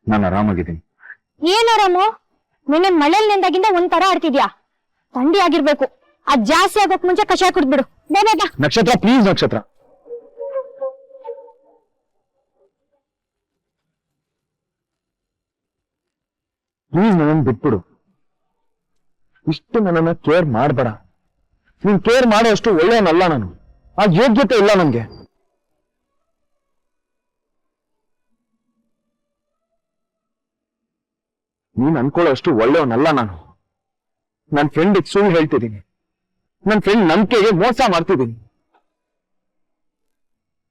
ನಾನು ಆರಾಮಾಗಿದ್ದೀನಿ. ಏನ್ ಆರಾಮು? ನಿನ್ನೆ ಮಳೆಲ್ ನೆಂದಾಗಿಂದ ಒಂಥರ ಆಡ್ತಿದ್ಯಾ, ಥಂಡಿ ಆಗಿರ್ಬೇಕು. ಅದ್ ಜಾಸ್ತಿ ಆಗೋಕ್ ಮುಂಚೆ ಕಷಾಯ ಕುಡ್ದ್ಬಿಡು ಬೇಗ. ನಕ್ಷತ್ರ ಪ್ಲೀಸ್, ನಕ್ಷತ್ರ ಪ್ಲೀಸ್ ನನ್ನನ್ನು ಬಿಟ್ಬಿಡು. ಇಷ್ಟು ನನ್ನನ್ನ ಕೇರ್ ಮಾಡ್ಬೇಡ. ನೀನ್ ಕೇರ್ ಮಾಡೋ ಅಷ್ಟು ಒಳ್ಳೆಯವನಲ್ಲ ನಾನು, ಆ ಯೋಗ್ಯತೆ ಇಲ್ಲ ನನ್ಗೆ. ನೀನ್ ಅನ್ಕೊಳ್ಳೋ ಅಷ್ಟು ಒಳ್ಳೆಯವನಲ್ಲ ನಾನು. ನನ್ನ ಫ್ರೆಂಡ್ ಸುಳ್ಳು ಹೇಳ್ತಿದ್ದೀನಿ, ನನ್ನ ಫ್ರೆಂಡ್ ನಂಬಿಕೆಗೆ ಮೋಸ ಮಾಡ್ತಿದ್ದೀನಿ.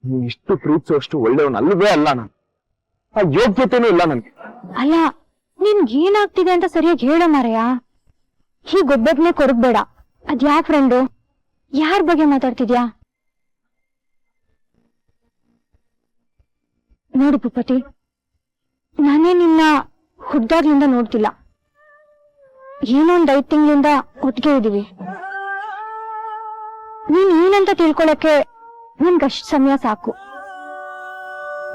ನೀನ್ ಇಷ್ಟು ಪ್ರೀತಿಸೋಷ್ಟು ಒಳ್ಳೆಯವನಲ್ವೇ ಅಲ್ಲ ನಾನು, ಆ ಯೋಗ್ಯತೆನೂ ಇಲ್ಲ ನನ್ಗೆ. ಅಲ್ಲ, ನಿನ್ಗೆ ಏನಾಗ್ತಿದೆ ಅಂತ ಸರಿಯಾಗಿ ಹೇಳ ಮಾರಯ್ಯ. ಹೀಗೊಬ್ಬಗ್ನೆ ಕೊರಗ್ಬೇಡ. ಅದ್ಯಾಕ್ ಫ್ರೆಂಡು? ಯಾರ ಬಗ್ಗೆ ಮಾತಾಡ್ತಿದ್ಯಾ? ನೋಡು ಭೂಪತಿ, ನಾನೇ ನಿನ್ನ ಹುಡ್ದಾಗ್ಲಿಂದ ನೋಡ್ತಿಲ್ಲ. ಏನೋ ಒಂದ್ 5 ತಿಂಗಳಿಂದ ಒಟ್ಟಿಗೆ ಇದೀವಿ. ನೀನ್ ಏನಂತ ತಿಳ್ಕೊಳಕ್ಕೆ ನನ್ಗಷ್ಟ್ ಸಮಯ ಸಾಕು.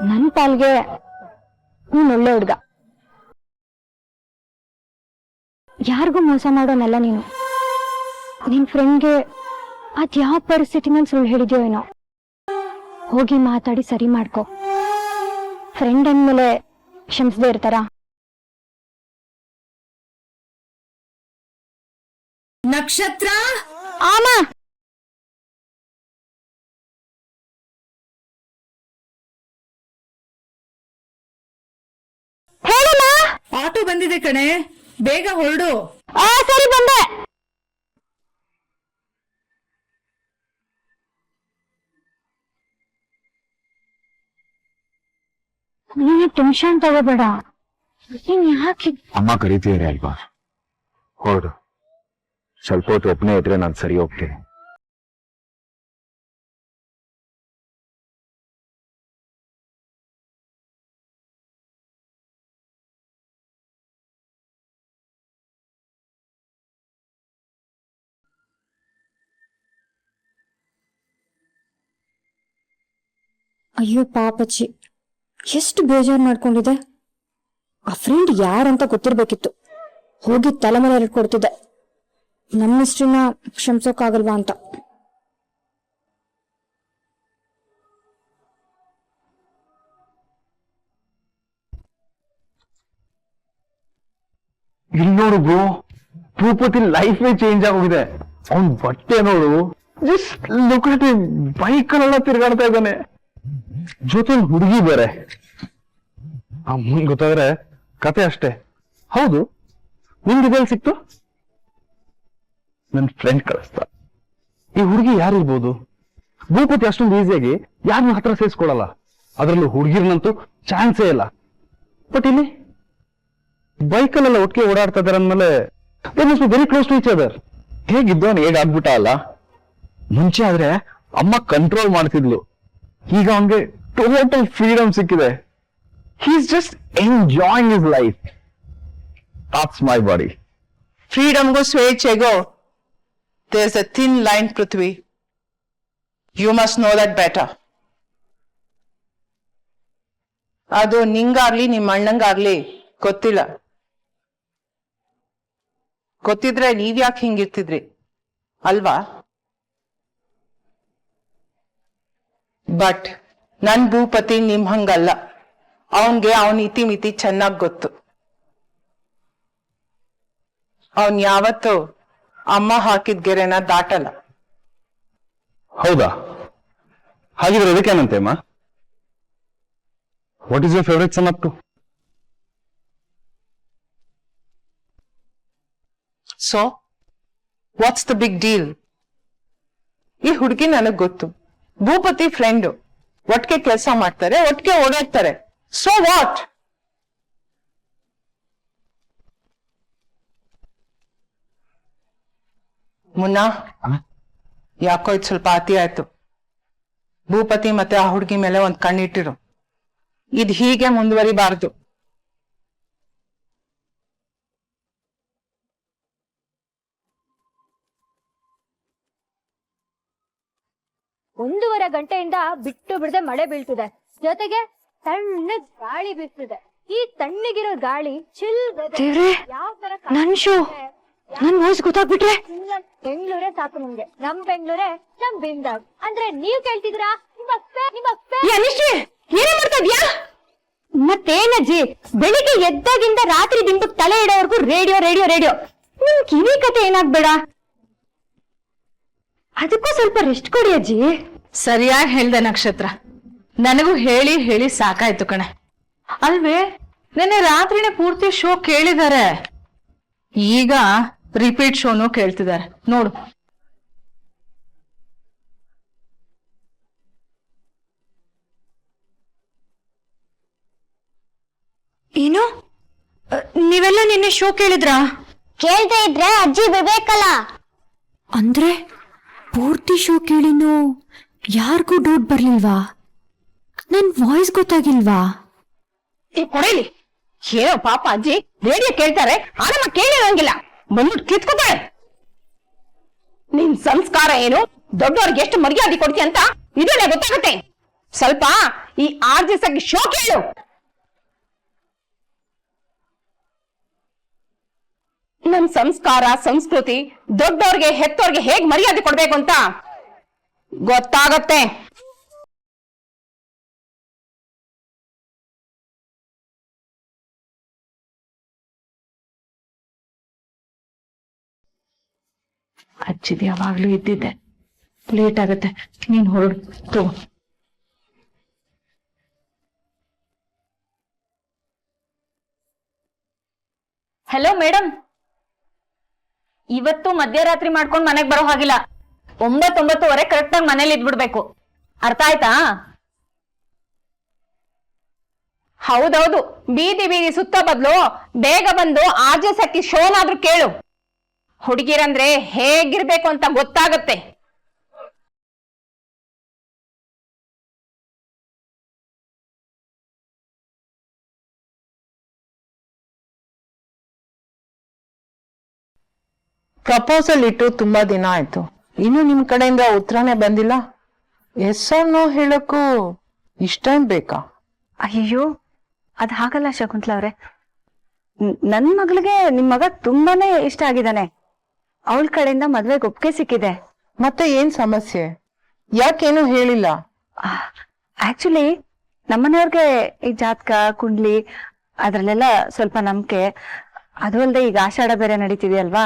ನನ್ ಪಾಲ್ಗೆ ನೀನ್ ಒಳ್ಳೆ ಹುಡ್ಗ, ಯಾರಿಗೂ ಮೋಸ ಮಾಡೋನಲ್ಲ ನೀನು. ನಿನ್ ಫ್ರೆಂಡ್ಗೆ ಅದ್ಯಾವ ಪರಿಸ್ಥಿತಿನಲ್ಲಿ ಸುಳ್ಳು ಹೇಳಿದ್ಯೋ ಏನೋ, ಹೋಗಿ ಮಾತಾಡಿ ಸರಿ ಮಾಡ್ಕೊ. ಫ್ರೆಂಡ್ ಅಂದ್ಮೇಲೆ ಕ್ಷಮಿಸದೇ ಇರ್ತಾರ? ನಕ್ಷತ್ರ, ಆಮ ಹೇಳಮ್ಮ. ಆಟೋ ಬಂದಿದೆ ಕಣೆ, ಬೇಗ ಹೊರಡು. ಸರಿ ಬಂದೆ. ನೀನು ಟೆನ್ಷನ್ ತಗೋಬೇಡ. ನೀನ್ ಯಾಕೆ? ಅಮ್ಮ ಕರಿತೀರಿ ಅಲ್ವಾ, ಹೊರಡು. ಸ್ವಲ್ಪ ಹೊತ್ತು ಒಬ್ಬನೇ ಇದ್ರೆ ನಾನು ಸರಿ ಹೋಗ್ತೀನಿ. ಅಯ್ಯೋ ಪಾಪಚ್ಚಿ, ಎಷ್ಟು ಬೇಜಾರು ಮಾಡ್ಕೊಂಡಿದೆ. ಆ ಫ್ರೆಂಡ್ ಯಾರಂತ ಗೊತ್ತಿರ್ಬೇಕಿತ್ತು. ಹೋಗಿ ತಲೆ ಮೇಲೆ ಇಟ್ಕೊಡ್ತಿದ್ದೆ, ನಮ್ಮ ಮಿಸ್ಟ್ರಿನ ಕ್ಷಮಿಸೋಕ್ಕಾಗಲ್ವಾ ಅಂತ. ಇಲ್ಲಿ ನೋಡು ಬ್ರೋ, ಭೂಪತಿ ಲೈಫೇ ಚೇಂಜ್ ಆಗೋಗಿದೆ. ಅವನ್ ಬಟ್ಟೆ ನೋಡು, ಜಸ್ಟ್ ಲುಕ್ ಅಟ್ ಹಿಮ್, ಬೈಕಲ್ಲೆಲ್ಲ ತಿರ್ಗಾಡ್ತಾ ಇದ್ದಾನೆ. ಜೊತೆ ಹುಡುಗಿ ಬೇರೆ. ಆ ಮುಂದ್ ಗೊತ್ತಾದ್ರೆ ಕತೆ ಅಷ್ಟೇ. ಹೌದು, ನಿಮ್ಗೆ ಇದೆಲ್ಲಿ ಸಿಕ್ತು? ನನ್ ಫ್ರೆಂಡ್ ಕಳಿಸ್ತಾ. ಈ ಹುಡುಗಿ ಯಾರಿರ್ಬೋದು? ಭೂಪತಿ ಅಷ್ಟೊಂದು ಈಸಿಯಾಗಿ ಯಾರನ್ನ ಹತ್ರ ಸೇರಿಸ್ಕೊಳಲ್ಲ, ಅದರಲ್ಲೂ ಹುಡುಗಿರ್ನಂತೂ ಚಾನ್ಸೇ ಇಲ್ಲ. ಬಟ್ ಇಲ್ಲಿ ಬೈಕಲ್ಲೆಲ್ಲ ಒಟ್ಟಿಗೆ ಓಡಾಡ್ತಾ ಇದಾರೆ ಅಂದ್ಮೇಲೆ very close to each other. ಹೇಗಿದ್ದವನ್ ಹೇಗಾಗ್ಬಿಟ್ಟ ಅಲ್ಲ. ಮುಂಚೆ ಆದ್ರೆ ಅಮ್ಮ ಕಂಟ್ರೋಲ್ ಮಾಡ್ತಿದ್ಲು, ಈಗ ಅವನ್ಗೆ ಟೋಟಲ್ ಫ್ರೀಡಮ್ ಸಿಕ್ಕಿದೆ. He is just enjoying his life. That's my body. ಫ್ರೀಡಮ್ಗೂ ಸ್ವೇಚ್ಛೆಗೂ there's a thin line, Prithvi. You must know that better. ಅದು ನಿಂಗಾಗ್ಲಿ ನಿಮ್ಮ ಅಣ್ಣಂಗಾಗ್ಲಿ ಗೊತ್ತಿಲ್ಲ. ಗೊತ್ತಿದ್ರೆ ನೀವ್ಯಾಕೆ ಹಿಂಗಿರ್ತಿದ್ರಿ ಅಲ್ವಾ? ಬಟ್ ನನ್ ಭೂಪತಿ ನಿಮ್ ಹಂಗಲ್ಲ. ಅವನ್ಗೆ ಅವನ್ ಇತಿಮಿತಿ ಚೆನ್ನಾಗ್ ಗೊತ್ತು. ಅವನ್ ಯಾವತ್ತು ಅಮ್ಮ ಹಾಕಿದ ಗೆರೆನ ದಾಟಲ್ಲ. ಹೌದಾ? ಹಾಗಿದ್ರೆ ಅದಕ್ಕೇನಂತೆ ಅಮ್ಮ? What is your favourite son up to? So what's the big deal? ಈ ಹುಡುಗಿ ನನಗ್ ಗೊತ್ತು, ಭೂಪತಿ ಫ್ರೆಂಡು, ಒಟ್ಟಿಗೆ ಕೆಲಸ ಮಾಡ್ತಾರೆ, ಒಟ್ಟಿಗೆ ಓಡಾಡ್ತಾರೆ. So what? ಮುನ್ನಾ, ಯಾಕೋ ಇದು ಸ್ವಲ್ಪ ಅತಿ ಆಯ್ತು. ಭೂಪತಿ ಮತ್ತೆ ಆ ಹುಡುಗಿ ಮೇಲೆ ಒಂದ್ ಕಣ್ಣಿಟ್ಟಿರು. ಇದು ಹೀಗೆ ಮುಂದುವರಿಬಾರದು. ಒಂದೂವರೆ ಗಂಟೆಯಿಂದ ಬಿಟ್ಟು ಬಿಡದೆ ಮಳೆ ಬೀಳ್ತಿದೆ, ಜೊತೆಗೆ ತಣ್ಣಗ್ ಗಾಳಿ ಬೀಸ್ತಿದೆ. ಈ ತಣ್ಣಗಿರೋ ಗಾಳಿ ಚಿಲ್ ಯಾವ ತರ ನನ್ ವಾಯ್ಸ್ ಗೊತ್ತಾಗ್ಬಿಟ್ರೆ ಬೆಂಗಳೂರೇ ಸಾಕು ನಿಮ್ಗೆ. ನಮ್ ಬೆಂಗಳೂರೇ ನಮ್ ಬಿಂದಾಗ್. ಅಂದ್ರೆ ನೀವ್ ಕೇಳ್ತಿದ್ರಾ? ಮತ್ತೇನಜ್ಜಿ, ಬೆಳಿಗ್ಗೆ ಎದ್ದಾಗಿಂದ ರಾತ್ರಿ ದಿಂಬಕ್ ತಲೆ ಇಡೋವರೆಗೂ ರೇಡಿಯೋ ರೇಡಿಯೋ ರೇಡಿಯೋ. ನಿಮ್ ಕಿವಿ ಕತೆ ಏನಾಗ್ಬೇಡ, ಅದಕ್ಕೂ ಸ್ವಲ್ಪ ರೆಸ್ಟ್ ಕೊಡಿ ಅಜ್ಜಿ. ಸರಿಯಾಗಿ ಹೇಳ್ದೆ ನಕ್ಷತ್ರ. ನನಗೂ ಹೇಳಿ ಹೇಳಿ ಸಾಕಾಯ್ತು ಕಣೆ. ಅಲ್ವೇ, ನೆನ್ನೆ ರಾತ್ರಿನೇ ಪೂರ್ತಿ ಶೋ ಕೇಳಿದ್ದಾರೆ, ಈಗ ರಿಪೀಟ್ ಶೋನು ಕೇಳ್ತಿದ್ದಾರೆ ನೋಡು. ಏನು, ನೀವೆಲ್ಲ ನಿನ್ನೆ ಶೋ ಕೇಳಿದ್ರಾ? ಕೇಳ್ತಾ ಇದ್ರೆ ಅಜ್ಜಿ ಬಿಡ್ಬೇಕಲ್ಲ. ಅಂದ್ರೆ ಪೂರ್ತಿ ಶೋ ಕೇಳಿನೂ ಯಾರಿಗೂ ಡೌಟ್ ಬರ್ಲಿಲ್ವಾ? ನನ್ ವಾಯ್ಸ್ ಗೊತ್ತಾಗಿಲ್ವಾ? ಈ ಕೊಡಲಿ ಏನೋ ಪಾಪ ಅಜ್ಜಿ ರೇಡಿಯೋ ಕೇಳ್ತಾರೆ, ಆನಮ್ಮ ಕೇಳಿರಂಗಿಲ್ಲ, ಬಂದ್ಬಿಟ್ಟು ಕಿತ್ಕೋತಾಳೆ. ನಿನ್ ಸಂಸ್ಕಾರ ಏನು, ದೊಡ್ಡವ್ರಿಗೆ ಎಷ್ಟು ಮರ್ಯಾದೆ ಕೊಡ್ತೀಯ ಅಂತ ಇದನ್ನೇ ಗೊತ್ತಾಗುತ್ತೆ. ಸ್ವಲ್ಪ ಈ ಆರ್ಜಿಸಾಗಿ ಶೋ ಕೇಳು. ನಮ್ ಸಂಸ್ಕಾರ ಸಂಸ್ಕೃತಿ, ದೊಡ್ಡವ್ರಿಗೆ ಹೆತ್ತೋರ್ಗೆ ಹೇಗ್ ಮರ್ಯಾದೆ ಕೊಡ್ಬೇಕು ಅಂತ ಗೊತ್ತಾಗತ್ತೆ. ಅಜ್ಜಿದ್ ಯಾವಾಗ್ಲೂ ಇದ್ದಿದ್ದೆ, ಲೇಟ್ ಆಗತ್ತೆ, ನೀನ್ ಹೊರಡು ತಗೋ. ಹಲೋ ಮೇಡಮ್, ಇವತ್ತು ಮಧ್ಯರಾತ್ರಿ ಮಾಡ್ಕೊಂಡ್ ಮನೆಗ್ ಬರೋ ಹಾಗಿಲ್ಲ. 9:09 ಕರೆಕ್ಟ್ ಆಗಿ ಮನೇಲಿ ಇದ್ಬಿಡ್ಬೇಕು, ಅರ್ಥ ಆಯ್ತಾ? ಹೌದೌದು, ಬೀದಿ ಬೀದಿ ಸುತ್ತ ಬದ್ಲು ಬೇಗ ಬಂದು ಆರ್ಜೆ ಸಖಿ ಶೋನಾದ್ರೂ ಕೇಳು. ಹುಡುಗಿರಂದ್ರೆ ಹೇಗಿರ್ಬೇಕು ಅಂತ ಗೊತ್ತಾಗತ್ತೆ. ಪ್ರಪೋಸಲ್ ಇಟ್ಟು ತುಂಬಾ ದಿನ ಆಯ್ತು, ಇನ್ನು ನಿಮ್ ಕಡೆಯಿಂದ ಉತ್ತರನೇ ಬಂದಿಲ್ಲ. ಎಸ್ ಆರ್ ನೋ ಹೇಳಕ್ಕೂ ಇಷ್ಟ ಬೇಕಾ? ಅಯ್ಯೋ, ಅದ್ ಹಾಗಲ್ಲ ಶಕುಂತಲ ಅವ್ರೆ, ನನ್ ಮಗಳಿಗೆ ನಿಮ್ ಮಗ ತುಂಬಾನೇ ಇಷ್ಟ ಆಗಿದ್ದಾನೆ. ಅವಳ ಕಡೆಯಿಂದ ಮದ್ವೆಗೆ ಒಪ್ಪಿಗೆ ಸಿಕ್ಕಿದೆ. ಮತ್ತೆ ಏನ್ ಸಮಸ್ಯೆ? ಯಾಕೇನು ಹೇಳಿಲ್ಲ? ಆಕ್ಚುಲಿ ನಮ್ಮನೆಯವ್ರಿಗೆ ಈ ಜಾತಕ ಕುಂಡ್ಲಿ ಅದ್ರಲ್ಲೆಲ್ಲ ಸ್ವಲ್ಪ ನಂಬಿಕೆ. ಅದು ಅಲ್ಲದೆ ಈಗ ಆಷಾಢ ಬೇರೆ ನಡೀತಿದೆಯಲ್ವಾ,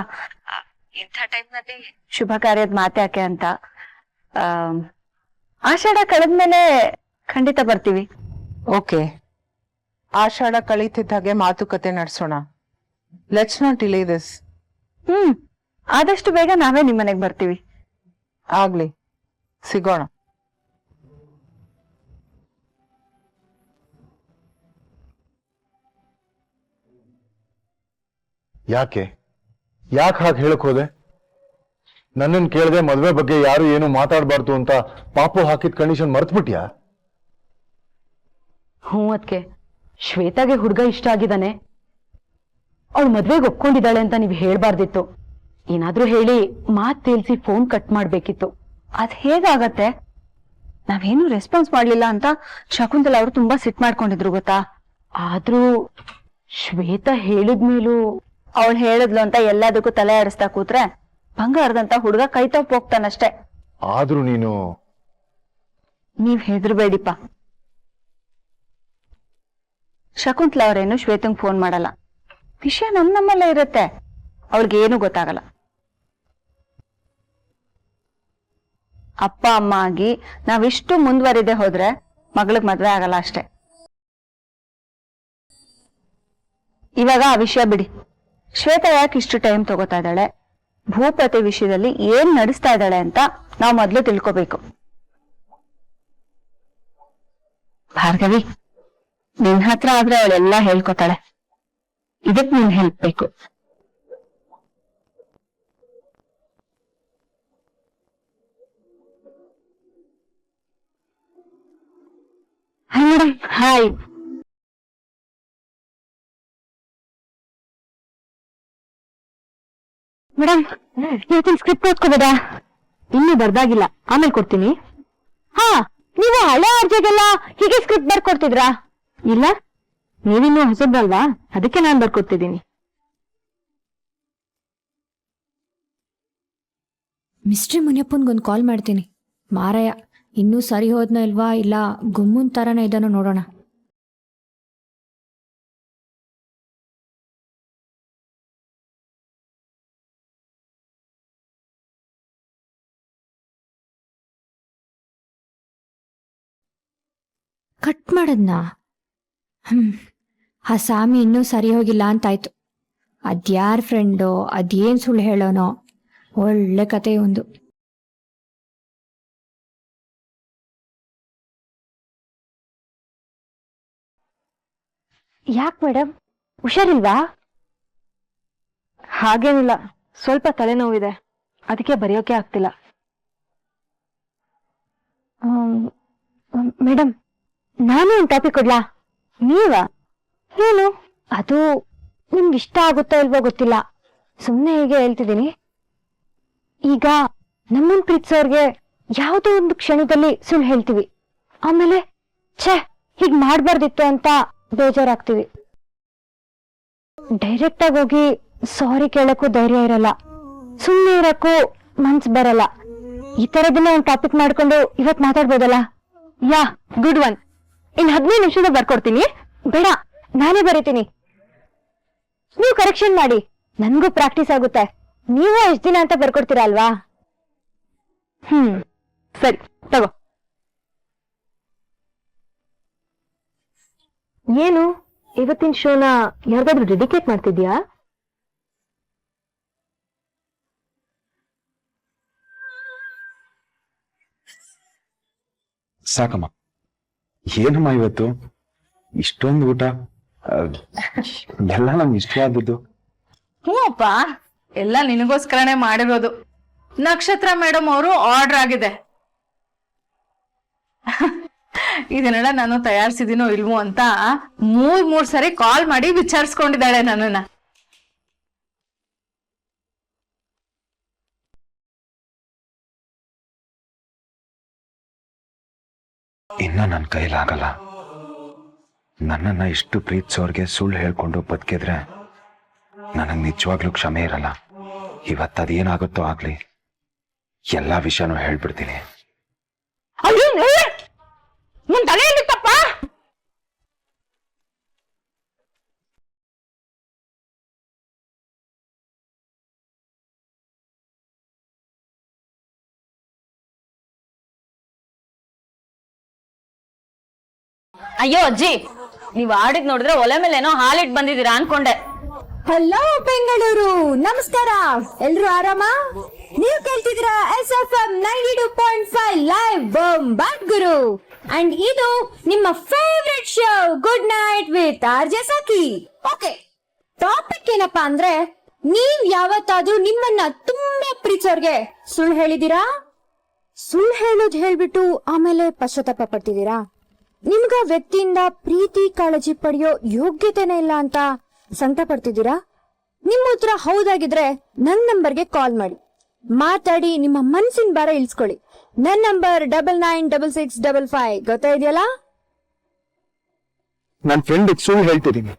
ಇಂಥ ಟೈಮ್ನಲ್ಲಿ ಶುಭ ಕಾರ್ಯದ ಮಾತ್ಯಾಕೆ ಅಂತ. ಆಷಾಢ ಕಳೆದ್ಮೇಲೆ ಖಂಡಿತ ಬರ್ತೀವಿ. ಓಕೆ, ಆಷಾಢ ಕಳೀತಿದ್ದ ಹಾಗೆ ಮಾತುಕತೆ ನಡೆಸೋಣ. Let's not delay this. ಆದಷ್ಟು ಬೇಗ ನಾವೇ ನಿಮ್ಮನೆಗೆ ಬರ್ತೀವಿ. ಆಗ್ಲಿ, ಸಿಗೋಣ. ಯಾಕೆ ಹಾಗೆ ಹೇಳಕ್ ಹೋದೆ? ನನ್ನನ್ ಕೇಳದೆ ಮದ್ವೆ ಬಗ್ಗೆ ಯಾರು ಏನು ಮಾತಾಡಬಾರ್ದು ಅಂತ ಪಾಪು ಹಾಕಿದ ಕಂಡೀಷನ್ ಮರ್ತ್ಬಿಟ್ಯಾ? ಅದಕ್ಕೆ ಶ್ವೇತಾಗೆ ಹುಡುಗ ಇಷ್ಟ ಆಗಿದ್ದಾನೆ, ಅವಳು ಮದ್ವೆಗೆ ಒಪ್ಕೊಂಡಿದ್ದಾಳೆ ಅಂತ ನೀವು ಹೇಳ್ಬಾರ್ದಿತ್ತು. ಏನಾದ್ರೂ ಹೇಳಿ ಮಾತ್ ತೇಲ್ಸಿ ಫೋನ್ ಕಟ್ ಮಾಡ್ಬೇಕಿತ್ತು. ಅದ್ ಹೇಗಾಗತ್ತೆ? ನಾವೇನು ರೆಸ್ಪಾನ್ಸ್ ಮಾಡ್ಲಿಲ್ಲ ಅಂತ ಶಕುಂತಲ ಅವರು ತುಂಬಾ ಸಿಟ್ ಮಾಡ್ಕೊಂಡಿದ್ರು ಗೊತ್ತಾ. ಆದ್ರೂ ಶ್ವೇತಾ ಹೇಳಿದ್ಮೇಲೂ ಅವಳು ಹೇಳಿದ್ಲು ಅಂತ ಎಲ್ಲದಕ್ಕೂ ತಲೆ ಆಡಿಸ್ತಾ ಕೂತ್ರೆ ಬಂಗಾರದಂತ ಹುಡುಗ ಕೈ ತಪ್ಪು ಹೋಗ್ತಾನಷ್ಟೆ. ಆದ್ರೂ ನೀವ್ ಹೆದರ್ಬೇಡಿಪ್ಪ. ಶಕುಂತಲಾ ಅವರೇನು ಶ್ವೇತಂಗ್ ಫೋನ್ ಮಾಡಲ್ಲ. ವಿಷಯ ನಮ್ಮಲ್ಲೇ ಇರುತ್ತೆ, ಅವಳಿಗೇನು ಗೊತ್ತಾಗಲ್ಲ. ಅಪ್ಪ ಅಮ್ಮ ಆಗಿ ನಾವಿಷ್ಟು ಮುಂದುವರಿದೆ ಹೋದ್ರೆ ಮಗಳಿಗೆ ಮದ್ವೆ ಆಗಲ್ಲ ಅಷ್ಟೆ. ಇವಾಗ ಆ ವಿಷಯ ಬಿಡಿ. ಶ್ವೇತಾ ಯಾಕೆ ಇಷ್ಟು ಟೈಮ್ ತಗೋತಾ ಇದ್ದಾಳೆ, ಭೂಪತಿ ವಿಷಯದಲ್ಲಿ ಏನ್ ನಡೆಸ್ತಾ ಇದ್ದಾಳೆ ಅಂತ ನಾವು ಮೊದ್ಲು ತಿಳ್ಕೋಬೇಕು. ಭಾರ್ಗವಿ, ನಿನ್ ಹತ್ರ ಆದ್ರೆ ಅವಳೆಲ್ಲ ಹೇಳ್ಕೊತಾಳೆ. ಇದಕ್ ನೀನ್ ಹೆಲ್ಪ್ ಬೇಕು. Hi madam. ಹಾಯ್ ಮೇಡಮ್, ಇವತ್ತಿನ ಸ್ಕ್ರಿಪ್ಟ್ ಓದ್ಕೋಬೋದಾ? ಇನ್ನೂ ಬರ್ದಾಗಿಲ್ಲ, ಆಮೇಲೆ ಕೊಡ್ತೀನಿ. ಹಾ, ನೀವು ಹಳೆ ಅರ್ಜಿಗೆಲ್ಲ ಹೀಗೆ ಸ್ಕ್ರಿಪ್ಟ್ ಬರ್ಕೊಡ್ತಿದ್ರಾ? ಇಲ್ಲ, ನೀವಿನ್ನೂ ಹೊಸದಲ್ವಾ, ಅದಕ್ಕೆ ನಾನು ಬರ್ಕೊಡ್ತಿದ್ದೀನಿ. ಮಿಸ್ಟ್ರಿ ಮುನಿಯಪ್ಪನ್ಗೊಂದು ಕಾಲ್ ಮಾಡ್ತೀನಿ. ಮಾರಾಯ ಇನ್ನೂ ಸರಿ ಹೋದ್ನ ಇಲ್ವಾ, ಇಲ್ಲ ಗುಮ್ಮನ್ ತರನೇ ಇದನ್ನು ನೋಡೋಣ. ಕಟ್ ಮಾಡದ್ನಾ? ಆ ಸಾಮಿ ಇನ್ನೂ ಸರಿ ಹೋಗಿಲ್ಲ ಅಂತಾಯ್ತು. ಅದ್ಯಾರ ಫ್ರೆಂಡೋ, ಅದೇನ್ ಸುಳ್ಳು ಹೇಳೋನೋ, ಒಳ್ಳೆ ಕತೆ ಒಂದು. ಯಾಕೆ ಮೇಡಮ್, ಹುಷಾರಿಲ್ವಾ? ಹಾಗೇನಿಲ್ಲ, ಸ್ವಲ್ಪ ತಲೆನೋವಿದೆ, ಅದಕ್ಕೆ ಬರೆಯೋಕೆ ಆಗ್ತಿಲ್ಲ. ಮೇಡಮ್, ನಾನು ಒಂದು ಟಾಪಿಕ್ ಕೊಡ್ಲಾ? ನೀವಾ? ಏನು? ಅದು ನಿಮ್ಗೆ ಇಷ್ಟ ಆಗುತ್ತೋ ಇಲ್ವೋ ಗೊತ್ತಿಲ್ಲ, ಸುಮ್ಮನೆ ಹೀಗೆ ಹೇಳ್ತಿದ್ದೀನಿ. ಈಗ ನಮ್ಮನ್ ಪ್ರೀತಿಸೋರ್ಗೆ ಯಾವುದೋ ಒಂದು ಕ್ಷಣದಲ್ಲಿ ಸುಳ್ಳು ಹೇಳ್ತೀವಿ, ಆಮೇಲೆ ಛೇ ಹೀಗ್ ಮಾಡ್ಬಾರ್ದಿತ್ತು ಅಂತ ಬೇಜಾರಾಗ್ತೀವಿ. ಡೈರೆಕ್ಟ್ ಆಗಿ ಹೋಗಿ ಸಾರಿ ಕೇಳಕ್ಕೂ ಧೈರ್ಯ ಇರಲ್ಲ, ಸುಮ್ಮನೆ ಇರಕ್ಕೂ ಮನ್ಸ್ ಬರಲ್ಲ. ಈ ತರದನ್ನ ಒಂದು ಟಾಪಿಕ್ ಮಾಡ್ಕೊಂಡು ಇವತ್ ಮಾತಾಡ್ಬೋದಲ್ಲ? ಯಾ, ಗುಡ್ ಒನ್. ಇನ್ 15 ನಿಮಿಷದ ಬರ್ಕೊಡ್ತೀನಿ. ಬೇಡ, ನಾನೇ ಬರೀತೀನಿ, ನೀವು ಕರೆಕ್ಷನ್ ಮಾಡಿ, ನನ್ಗೂ ಪ್ರಾಕ್ಟೀಸ್ ಆಗುತ್ತೆ. ನೀವು ಎಷ್ಟ್ ದಿನ ಅಂತ ಬರ್ಕೊಡ್ತೀರಾ ಅಲ್ವಾ? ಸರಿ ತಗೋ. ಏನು ಇವತ್ತಿನ ಶೋನ ಯಾರಿಗಾದ್ರೂ ಡೆಡಿಕೇಟ್ ಮಾಡ್ತಿದ್ಯಾ? ಸಾಕಮ್ಮ. ಏನಮ್ಮ ಇವತ್ತು ಇಷ್ಟೊಂದು ಊಟ, ಎಲ್ಲ ನಮ್ಗೆ ಇಷ್ಟವಾದದ್ದು. ಹ್ಞೂಪ್ಪ, ಎಲ್ಲ ನಿನಗೋಸ್ಕರನೇ ಮಾಡಿರೋದು. ನಕ್ಷತ್ರ ಮೇಡಮ್ ಅವರು ಆರ್ಡರ್ ಆಗಿದೆ. ಇದನ್ನೆಲ್ಲ ನಾನು ತಯಾರಿಸಿದೀನೋ ಇಲ್ವೋ ಅಂತ ಮೂರ್ ಸರಿ ಕಾಲ್ ಮಾಡಿ ವಿಚಾರಿಸ್ಕೊಂಡಿದ್ದಾಳೆ ನನ್ನನ್ನ. ಇನ್ನ ನನ್ನ ಕೈಲಾಗಲ್ಲ. ನನ್ನನ್ನ ಇಷ್ಟು ಪ್ರೀತಿಸೋರ್ಗೆ ಸುಳ್ಳು ಹೇಳ್ಕೊಂಡು ಬದುಕಿದ್ರೆ ನನಗೆ ನಿಜವಾಗ್ಲೂ ಕ್ಷಮೆ ಇರಲ್ಲ. ಇವತ್ತದೇನಾಗುತ್ತೋ ಆಗ್ಲಿ, ಎಲ್ಲಾ ವಿಷಯನೂ ಹೇಳ್ಬಿಡ್ತೀನಿ. ಅಯ್ಯೋ ನನ್ ತಲೆಯಲ್ಲಿತ್ತಪ್ಪ. ಅಯ್ಯೋ ಅಜ್ಜಿ, ನೀವ್ ಆಡಿದ್ ನೋಡಿದ್ರೆ ಒಲೆ ಮೇಲೆ ಏನೋ ಹಾಲಿಟ್ ಬಂದಿದ್ದೀರಾ ಅನ್ಕೊಂಡೆ. ಹಲೋ ಬೆಂಗಳೂರು, ನಮಸ್ಕಾರ. ಎಲ್ರು ಆರಾಮ? ನೀವು ಕೇಳ್ತಿದ್ದೀರಾ SFM 92.5 ಲೈವ್ ಬಾಟ್ ಗುರು. ಅಂಡ್ ಇದು ನಿಮ್ಮ favourite show good night with RJ Sakhi. Okay, topic ಏನಪ್ಪಾ ಅಂದ್ರೆ, ನೀವ್ ಯಾವತ್ತಾದ್ರೂ ನಿಮ್ಮನ್ನ ತುಂಬಾ ಪ್ರೀತಿಸೋರ್ಗೆ ಸುಳ್ಳು ಹೇಳಿದೀರಾ? ಸುಳ್ಳು ಹೇಳೋದ್ ಹೇಳ್ಬಿಟ್ಟು ಆಮೇಲೆ ಪಶ್ಚಾತ್ತಾಪ ಪಡ್ತಿದ್ದೀರಾ? ನಿಮ್ಗ ವ್ಯಕ್ತಿಯಿಂದ ಪ್ರೀತಿ ಕಾಳಜಿ ಪಡೆಯೋ ಯೋಗ್ಯತೆನೇ ಇಲ್ಲ ಅಂತ ಸಂಕಟ ಪಡ್ತಿದ್ದೀರಾ? ನಿಮ್ಮ ಉತ್ತರ ಹೌದಾಗಿದ್ರೆ ನನ್ನ ನಂಬರ್ಗೆ ಕಾಲ್ ಮಾಡಿ, ಮಾತಾಡಿ ನಿಮ್ಮ ಮನ್ಸಿನ ಭಾರ ಇಳಿಸ್ಕೊಳ್ಳಿ. ನನ್ನ ನಂಬರ್ 996655. ಗೊತ್ತಾ ಇದೆಯಲ್ಲ? ನನ್ ಫ್ರೆಂಡ್ ಸುಳ್ಳು ಹೇಳ್ತಿದ್ದೀನಿ.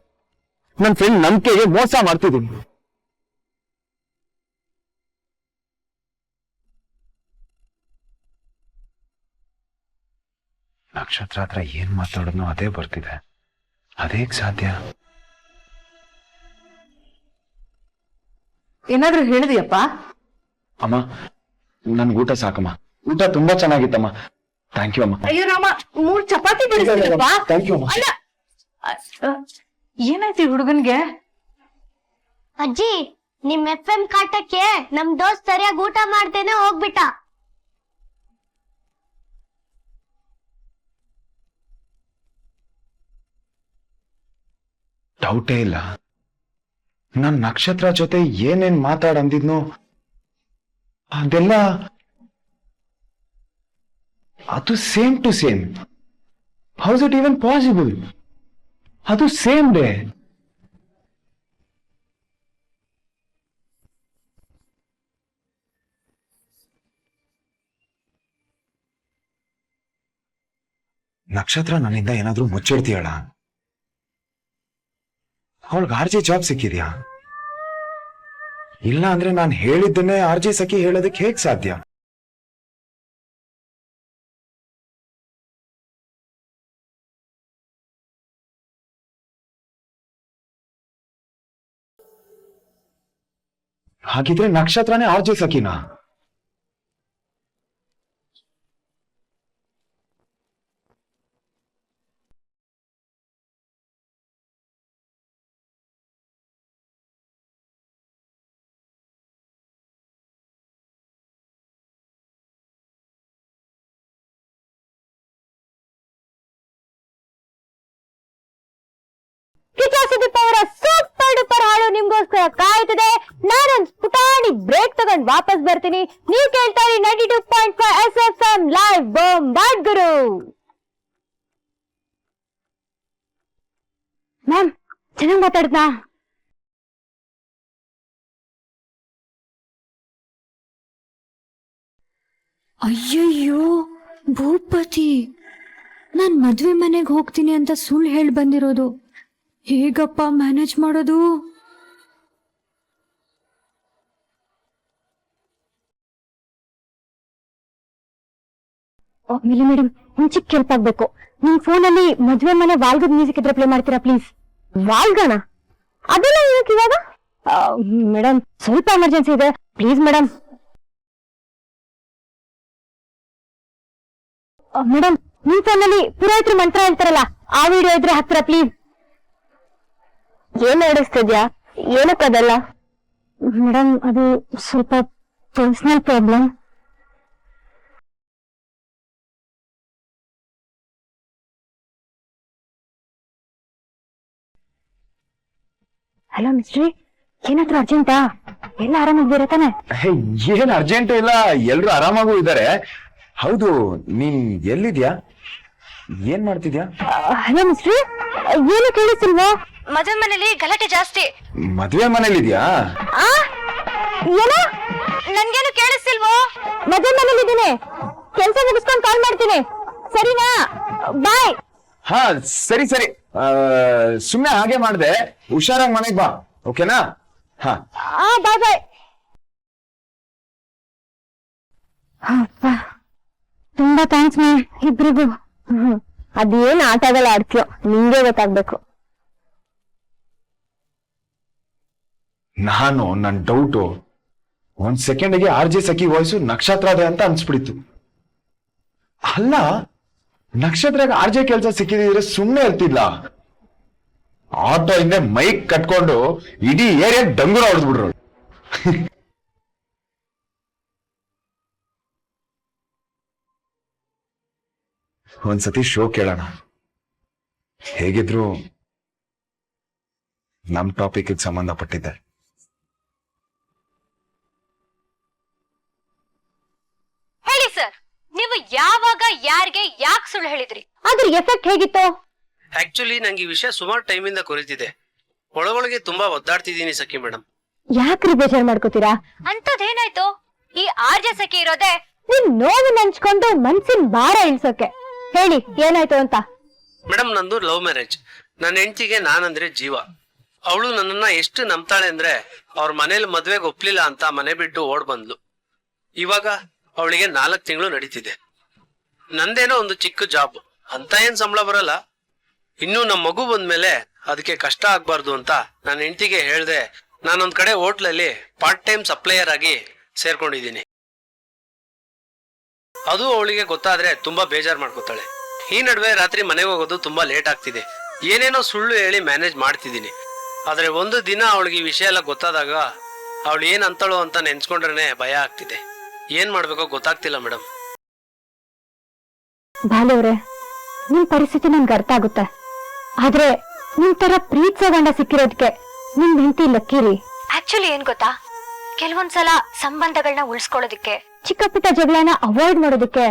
ನನ್ ಫ್ರೆಂಡ್ ನಂಬಿಕೆಗೆ ಮೋಸ ಮಾಡ್ತಿದ್ದೀನಿ. ನಕ್ಷತ್ರ ಹತ್ರ ಏನ್ ಮಾತಾಡೋದ್ನೋ ಅದೇ ಬರ್ತಿದೆ. ಅದೇಗ್ ಸಾಧ್ಯ? ಏನಾದ್ರೂ ಹೇಳಿದೆಯಪ್ಪ? ಅಮ್ಮ, ನನ್ಗೆ ಊಟ ಸಾಕಮ್ಮ. ಊಟ ತುಂಬಾ ಚೆನ್ನಾಗಿತ್ತಮ್ಮ. ಥ್ಯಾಂಕ್ ಯು ಅಮ್ಮ. ಅಯ್ಯೋ ರಾಮ, 3 ಚಪಾತಿ ಬಿಡಿಸಿದಪ್ಪ. ಥ್ಯಾಂಕ್ ಯು ಅಮ್ಮ. ಅಲ್ಲ, ಏನಾಯ್ತು ಈ ಹುಡುಗನ್ಗೆ? ಅಜ್ಜಿ, ನಿಮ್ FM ಕಾಟಕ್ಕೆ ನಮ್ ದೋಸ್ತ್ ಸರಿಯಾಗಿ ಊಟ ಮಾಡ್ತೇನೆ ಹೋಗ್ಬಿಟ್ಟ. ಡೌಟೇ ಇಲ್ಲ, ನಾನ್ ನಕ್ಷತ್ರ ಜೊತೆ ಏನೇನ್ ಮಾತಾಡಂದಿದ್ನೋ ಅದೆಲ್ಲ ಅದು same to same. How's it even possible? ಅದು ಸೇಮ್ ಡೇ. ನಕ್ಷತ್ರ ನನ್ನಿಂದ ಏನಾದ್ರೂ ಮುಚ್ಚಿಡ್ತೀಯಳ? ಅವಳಿಗೆ RJ ಜಾಬ್ ಸಿಕ್ಕಿದ್ಯಾ? ಇಲ್ಲ ಅಂದ್ರೆ ನಾನು ಹೇಳಿದ್ದನ್ನೇ RJ ಸಖಿ ಹೇಳೋದಕ್ಕೆ ಹೇಗ್ ಸಾಧ್ಯ? ಹಾಗಿದ್ರೆ ನಕ್ಷತ್ರನೇ RJ ಸಖಿನಾ? ಸುದೀಪ್ ಅವರ ಸೂಪರ್ ಡೂಪರ್ ಹಾಡು ನಿಮ್ಗೋಸ್ಕರ ಕಾಯ್ತಿದೆ. ನಾನೊಂದು ಪುಟಾಣಿ ಬ್ರೇಕ್ ತಗೊಂಡ್ ವಾಪಸ್ ಬರ್ತೀನಿ. ನೀವು ಕೇಳ್ತಾ ಇರಿ 92.5 SFM ಲೈವ್ ಬಾಟ್ ಗುರು. ಮ್ಯಾಮ್, ಚೆನ್ನಾಗಿ ಮಾತಾಡ್ತಾ? ಅಯ್ಯಯ್ಯೋ ಭೂಪತಿ, ನಾನ್ ಮದ್ವೆ ಮನೆಗೆ ಹೋಗ್ತೀನಿ ಅಂತ ಸುಳ್ಳು ಹೇಳಿ ಬಂದಿರೋದು. ಹೇಗಪ್ಪ ಮ್ಯಾನೇಜ್ ಮಾಡೋದು? ಮೇಡಮ್, ಒಂದ್ ಚಿಕ್ಕ ಹೆಲ್ಪ್ ಆಗ್ಬೇಕು. ನಿಮ್ ಫೋನಲ್ಲಿ ಮದ್ವೆ ಮನೆ ವಾಲ್ಗದ ಮ್ಯೂಸಿಕ್ ಇದ್ರೆ ಪ್ಲೇ ಮಾಡ್ತೀರಾ ಪ್ಲೀಸ್? ವಾಲ್ಗನ? ಅದೆಲ್ಲ ಏನಕ್ಕೆ ಇವಾಗ? ಮೇಡಮ್, ಸ್ವಲ್ಪ ಎಮರ್ಜೆನ್ಸಿ ಇದೆ, ಪ್ಲೀಸ್ ಮೇಡಮ್. ಮೇಡಮ್, ನಿಮ್ ಫೋನಲ್ಲಿ ಪುರೋಹಿತರು ಮಂತ್ರ ಹೇಳ್ತಾರಲ್ಲ, ಆ ವಿಡಿಯೋ ಇದ್ರೆ ಹಾಕ್ತೀರಾ ಪ್ಲೀಸ್? ಏನ್ ನಡೆಸ್ತಿದ್ಯಾ? ಏನಕ್ಕದಲ್ಲ? ಮೇಡಮ್, ಅದು ಸ್ವಲ್ಪ ಪರ್ಸನಲ್ ಪ್ರಾಬ್ಲಮ್. ಹಲೋ ಮಿಸ್ಟ್ರಿ, ಏನಾದ್ರೂ ಅರ್ಜೆಂಟಾ? ಎಲ್ಲ ಆರಾಮಾಗಿದ್ದೀರಾ ತಾನೆ? ಏನ್ ಅರ್ಜೆಂಟ್ ಇಲ್ಲ, ಎಲ್ರು ಆರಾಮಾಗೂ ಇದ್ದಾರೆ. ಹೌದು, ನೀನ್ ಎಲ್ಲಿದ್ಯಾ? ಏನ್ ಮಾಡ್ತಿದ್ಯಾ? ಹಲೋ ಮಿಸ್ಟ್ರಿ, ಏನು ಕೇಳಿಸಿಲ್ವಾ? ಮದುವೆ ಮನೇಲಿ ಗಲಾಟೆ ಜಾಸ್ತಿ. ಮದ್ವೆ ಮನೇಲಿದ್ಯಾ? ಏನ? ನನ್ಗೇನು ಕೇಳಿಸ್ತಿಲ್ವೋ? ಮದುವೆ ಮನೇಲಿ ಇದ್ದೀನಿ, ಕೆಲಸ ಮುಗಿಸ್ಕೊಂಡು ಕಾಲ್ ಮಾಡ್ತೀನಿ, ಸರಿನಾ? ಬಾಯ್. ಹಾ ಸರಿ ಸರಿ, ಸುಮ್ನೆ ಹಾಗೆ ಮಾಡ್ದೆ. ಹುಷಾರಾಗಿ ಮನೆಗ್ ಬಾ, ಓಕೆನಾ? ಹಾ ಬಾಯ್ ಬಾಯ್. ತುಂಬಾ ಥ್ಯಾಂಕ್ಸ್ ಮ್ಯಾಮ್ ಇಬ್ರಿಗೂ. ಅದೇನ್ ಆಟಗಳು ಆಡ್ತೀಯೋ ನಿಂಗೆ ಗೊತ್ತಾಗ್ಬೇಕು. ನಾನು ನನ್ನ ಡೌಟು ಒಂದ್ ಸೆಕೆಂಡ್ಗೆ ಆರ್ ಜೆ ಸಖಿ ವಾಯ್ಸು ನಕ್ಷತ್ರ ಅದೇ ಅಂತ ಅನ್ಸ್ಬಿಡಿತು. ಅಲ್ಲ, ನಕ್ಷತ್ರಕ್ಕೆ ಆರ್ ಜೆ ಕೆಲ್ಸ ಸಿಕ್ಕಿದ್ರೆ ಸುಮ್ಮನೆ ಇರ್ತಿಲ್ಲ. ಆಟೋ ಹಿಂದೆ ಮೈಕ್ ಕಟ್ಕೊಂಡು ಇಡೀ ಏರಿಯಾ ಡಂಗುರ ಹೊಡೆದ್ಬಿಡ್ರು. ಒಂದ್ಸತಿ ಶೋ ಕೇಳೋಣ. ಹೇಗಿದ್ರು ನಮ್ ಟಾಪಿಕ್ ಸಂಬಂಧಪಟ್ಟಿದ್ದೆ. ಹೇಳಿ ಸರ್, ನೀವು ಯಾವಾಗ ಯಾರಿಗೆ ಯಾಕೆ ಸುಳ್ಳು ಹೇಳಿದ್ರಿ? ಅದ್ರ ಎಫೆಕ್ಟ್ ಹೇಗಿತ್ತು? ಆಕ್ಚುಲಿ ನಂಗೆ ಈ ವಿಷಯ ಸುಮಾರು ಟೈಮಿಂದ ಕೊರಿತಿದೆ. ಒಳಗೊಳಗೆ ತುಂಬಾ ಒದ್ದಾಡ್ತಿದ್ದೀನಿ ಸಖಿ ಮೇಡಮ್. ಯಾಕ್ರಿ ಬೇಜಾರ್ ಮಾಡ್ಕೋತೀರಾ? ಅಂತದೇನಾಯ್ತು? ಈ ಆರ್ಜ ಸಖಿ ಇರೋದೇ ನಿಮ್ ನೋವು ನೆಂಚ್ಕೊಂಡು ಮನ್ಸಿನ ಭಾರ ಇಳ್ಸೋಕೆ. ಹೇಳಿ ಏನಾಯ್ತು ಅಂತ. ಮೇಡಮ್, ನಂದು ಲವ್ ಮ್ಯಾರೇಜ್. ನನ್ನ ಹೆಂಡತಿಗೆ ನಾನಂದ್ರೆ ಜೀವ. ಅವಳು ನನ್ನನ್ನ ಎಷ್ಟು ನಂಬ್ತಾಳೆ ಅಂದ್ರೆ ಅವ್ರ ಮನೇಲಿ ಮದ್ವೆಗೆ ಒಪ್ಲಿಲ್ಲ ಅಂತ ಮನೆ ಬಿಟ್ಟು ಓಡ್ ಬಂದ್ಲು. ಇವಾಗ ಅವಳಿಗೆ 4 ತಿಂಗಳು ನಡೀತಿದೆ. ನಂದೇನೋ ಒಂದು ಚಿಕ್ಕ ಜಾಬ್, ಅಂತ ಏನ್ ಸಂಬಳ ಬರಲ್ಲ. ಇನ್ನು ನಮ್ಮ ಮಗು ಬಂದ್ಮೇಲೆ ಅದಕ್ಕೆ ಕಷ್ಟ ಆಗ್ಬಾರ್ದು ಅಂತ ನನ್ನ ಹೆಂಡತಿಗೆ ಹೇಳ್ದೆ ನಾನೊಂದ್ ಕಡೆ ಹೋಟ್ಲಲ್ಲಿ ಪಾರ್ಟ್ ಟೈಮ್ ಸಪ್ಲೈಯರ್ ಆಗಿ ಸೇರ್ಕೊಂಡಿದ್ದೀನಿ. ಅದು ಅವಳಿಗೆ ಗೊತ್ತಾದ್ರೆ ತುಂಬಾ ಬೇಜಾರ್ ಮಾಡ್ಕೋತಾಳೆ. ಈ ನಡುವೆ ರಾತ್ರಿ ಮನೆಗೆ ಹೋಗೋದು ತುಂಬಾ ಲೇಟ್ ಆಗ್ತಿದೆ. ಏನೇನೋ ಸುಳ್ಳು ಹೇಳಿ ಮ್ಯಾನೇಜ್ ಮಾಡ್ತಿದ್ದೀನಿ. ಆದ್ರೆ ಒಂದು ದಿನ ಅವಳಿಗೆ ಈ ವಿಷಯ ಎಲ್ಲ ಗೊತ್ತಾದಾಗ ಅವಳು ಏನ್ ಅಂತಳೋ ಅಂತ ನೆನ್ಸ್ಕೊಂಡ್ರೆ ಭಯ ಆಗ್ತಿದೆ. ಏನ್ ಮಾಡ್ಬೇಕೋ ಗೊತ್ತಾಗ್ತಿಲ್ಲ ಮೇಡಮ್. ಬಾಲವ್ರೆ, ನಿಮ್ ಪರಿಸ್ಥಿತಿ ನನ್ಗೆ ಅರ್ಥ ಆಗುತ್ತೆ. ಆದ್ರೆ ನಿಮ್ ತರ ಪ್ರೀತಿಸೋ ಗಂಡ ಸಿಕ್ಕಿರೋದಕ್ಕೆ ನಿಮ್ ಹೆಂಡತಿ ಲಕ್ಕಿರಿ. ಆಕ್ಚುಲಿ ಏನ್ ಗೊತ್ತಾ, ಕೆಲವೊಂದ್ಸಲ ಸಂಬಂಧಗಳನ್ನ ಉಳಿಸ್ಕೊಳ್ಳೋದಿಕ್ಕೆ, ಚಿಕ್ಕ ಪುಟ್ಟ ಜಗಳನ ಅವಾಯ್ಡ್ ಮಾಡೋದಕ್ಕೆ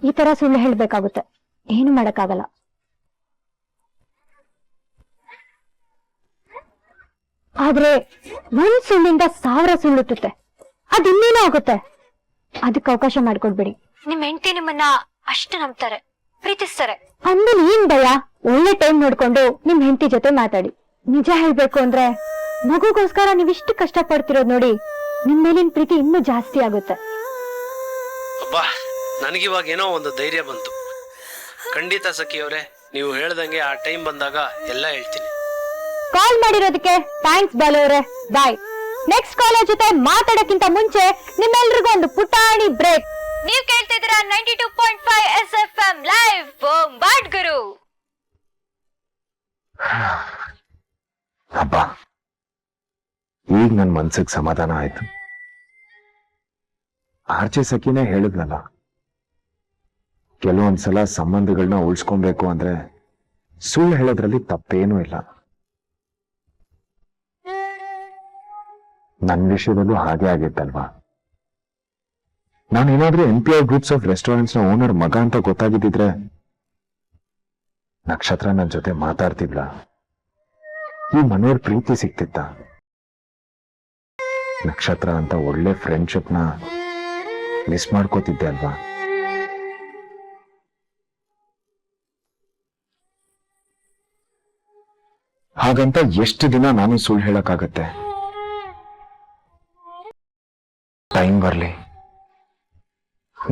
ಈ ತರ ಸುಳ್ಳು ಹೇಳ್ಬೇಕಾಗುತ್ತೆ. ಏನು ಮಾಡಕ್ಕಾಗಲ್ಲ. ಆದ್ರೆ ಒಂದ್ ಸುಳ್ಳಿಂದ 1000 ಸುಳ್ಳುತ್ತೆ. ಅದ್ ಇನ್ನೇನೋ ಆಗುತ್ತೆ. ಅದಕ್ಕೆ ಅವಕಾಶ ಮಾಡ್ಕೊಡ್ಬೇಡಿ. ನಿಮ್ ಹೆಂಡತಿ ನಿಮ್ಮನ್ನ ಅಷ್ಟು ನಂಬ್ತಾರೆ, ಪ್ರೀತಿಸ್ತಾರೆ. ಅಂದ್ಮೇಲೆ ಏನ್ ಭಯ? ಒಳ್ಳೆ ಟೈಮ್ ನೋಡ್ಕೊಂಡು ನಿಮ್ ಹೆಂಡತಿ ಜೊತೆ ಮಾತಾಡಿ. ನಿಜ ಹೇಳ್ಬೇಕು ಅಂದ್ರೆ ಮಗುಗೋಸ್ಕರ ನೀವಿಷ್ಟು ಕಷ್ಟ ಪಡ್ತಿರೋದ್ ನೋಡಿ ನಿಮ್ ಮೇಲಿನ ಪ್ರೀತಿ ಇನ್ನೂ ಜಾಸ್ತಿ ಆಗುತ್ತೆ. ಬಾ, ನನಗಿವಾಗ ಏನೋ ಒಂದು ಧೈರ್ಯ ಬಂತು. ಖಂಡಿತ ಸಖಿಯವರೇ, ನೀವು ಹೇಳ್ದಂಗೆ ಆ ಟೈಮ್ ಬಂದಾಗ ಎಲ್ಲ ಹೇಳ್ತೀನಿ. ಕಾಲ್ ಮಾಡಿರೋದಕ್ಕೆ ಥ್ಯಾಂಕ್ಸ್ ಬಾಲವ್ರೆ. ಬಾಯ್. ನೆಕ್ಸ್ಟ್ ಕಾಲೇಜ್ ಜೊತೆ ಮಾತಾಡಕ್ಕಿಂತ ಮುಂಚೆ ನಿಮ್ಮೆಲ್ರಿಗೂ ಒಂದು ಪುಟಾಣಿ ಬ್ರೇಕ್. ನೀವ್ ಕೇಳ್ತಿದ್ದೀರಾ 92.5 SFM ಲೈವ್ ಬೊಂಬಾಟ್ ಗುರು. ಅಬ್ಬ, ಈಗ ನನ್ ಮನ್ಸಿಗೆ ಸಮಾಧಾನ ಆಯ್ತು. ಆರ್ಚೆ ಸಖಿನೇ ಹೇಳಿದ್ನಲ್ಲ, ಕೆಲವೊಂದ್ಸಲ ಸಂಬಂಧಗಳನ್ನ ಉಳಿಸ್ಕೊಬೇಕು ಅಂದ್ರೆ ಸುಳ್ಳು ಹೇಳೋದ್ರಲ್ಲಿ ತಪ್ಪೇನೂ ಇಲ್ಲ. ನನ್ನ ವಿಷಯದಲ್ಲೂ ಹಾಗೆ ಆಗಿತ್ತಲ್ವಾ. ನಾನೇನಾದ್ರೂ NPI ಗ್ರೂಪ್ಸ್ ಆಫ್ ರೆಸ್ಟೋರೆಂಟ್ಸ್ ನ ಓನರ್ ಮಗ ಅಂತ ಗೊತ್ತಾಗಿದ್ದಿದ್ರೆ ನಕ್ಷತ್ರ ನನ್ನ ಜೊತೆ ಮಾತಾಡ್ತಿದ್ಲ, ಈ ಮನೆಯವ್ರ ಪ್ರೀತಿ ಸಿಕ್ತಿತ್ತ. ನಕ್ಷತ್ರ ಅಂತ ಒಳ್ಳೆ ಫ್ರೆಂಡ್ಶಿಪ್ ನ ಮಿಸ್ ಮಾಡ್ಕೋತಿದ್ದೆ ಅಲ್ವಾ. ಹಾಗಂತ ಎಷ್ಟು ದಿನ ನಾನು ಸುಳ್ಳು ಹೇಳಕ್ಕಾಗತ್ತೆ? ಟೈಮ್ ಬರ್ಲಿ,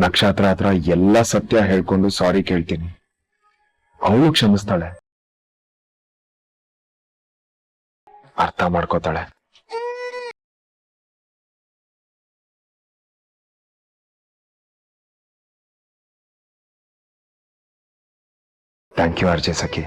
ನಕ್ಷತ್ರ ಹತ್ರ ಎಲ್ಲ ಸತ್ಯ ಹೇಳ್ಕೊಂಡು ಸಾರಿ ಕೇಳ್ತೀನಿ. ಅವಳು ಕ್ಷಮಿಸ್ತಾಳೆ, ಅರ್ಥ ಮಾಡ್ಕೋತಾಳೆ. Thank you RJ Sakhi.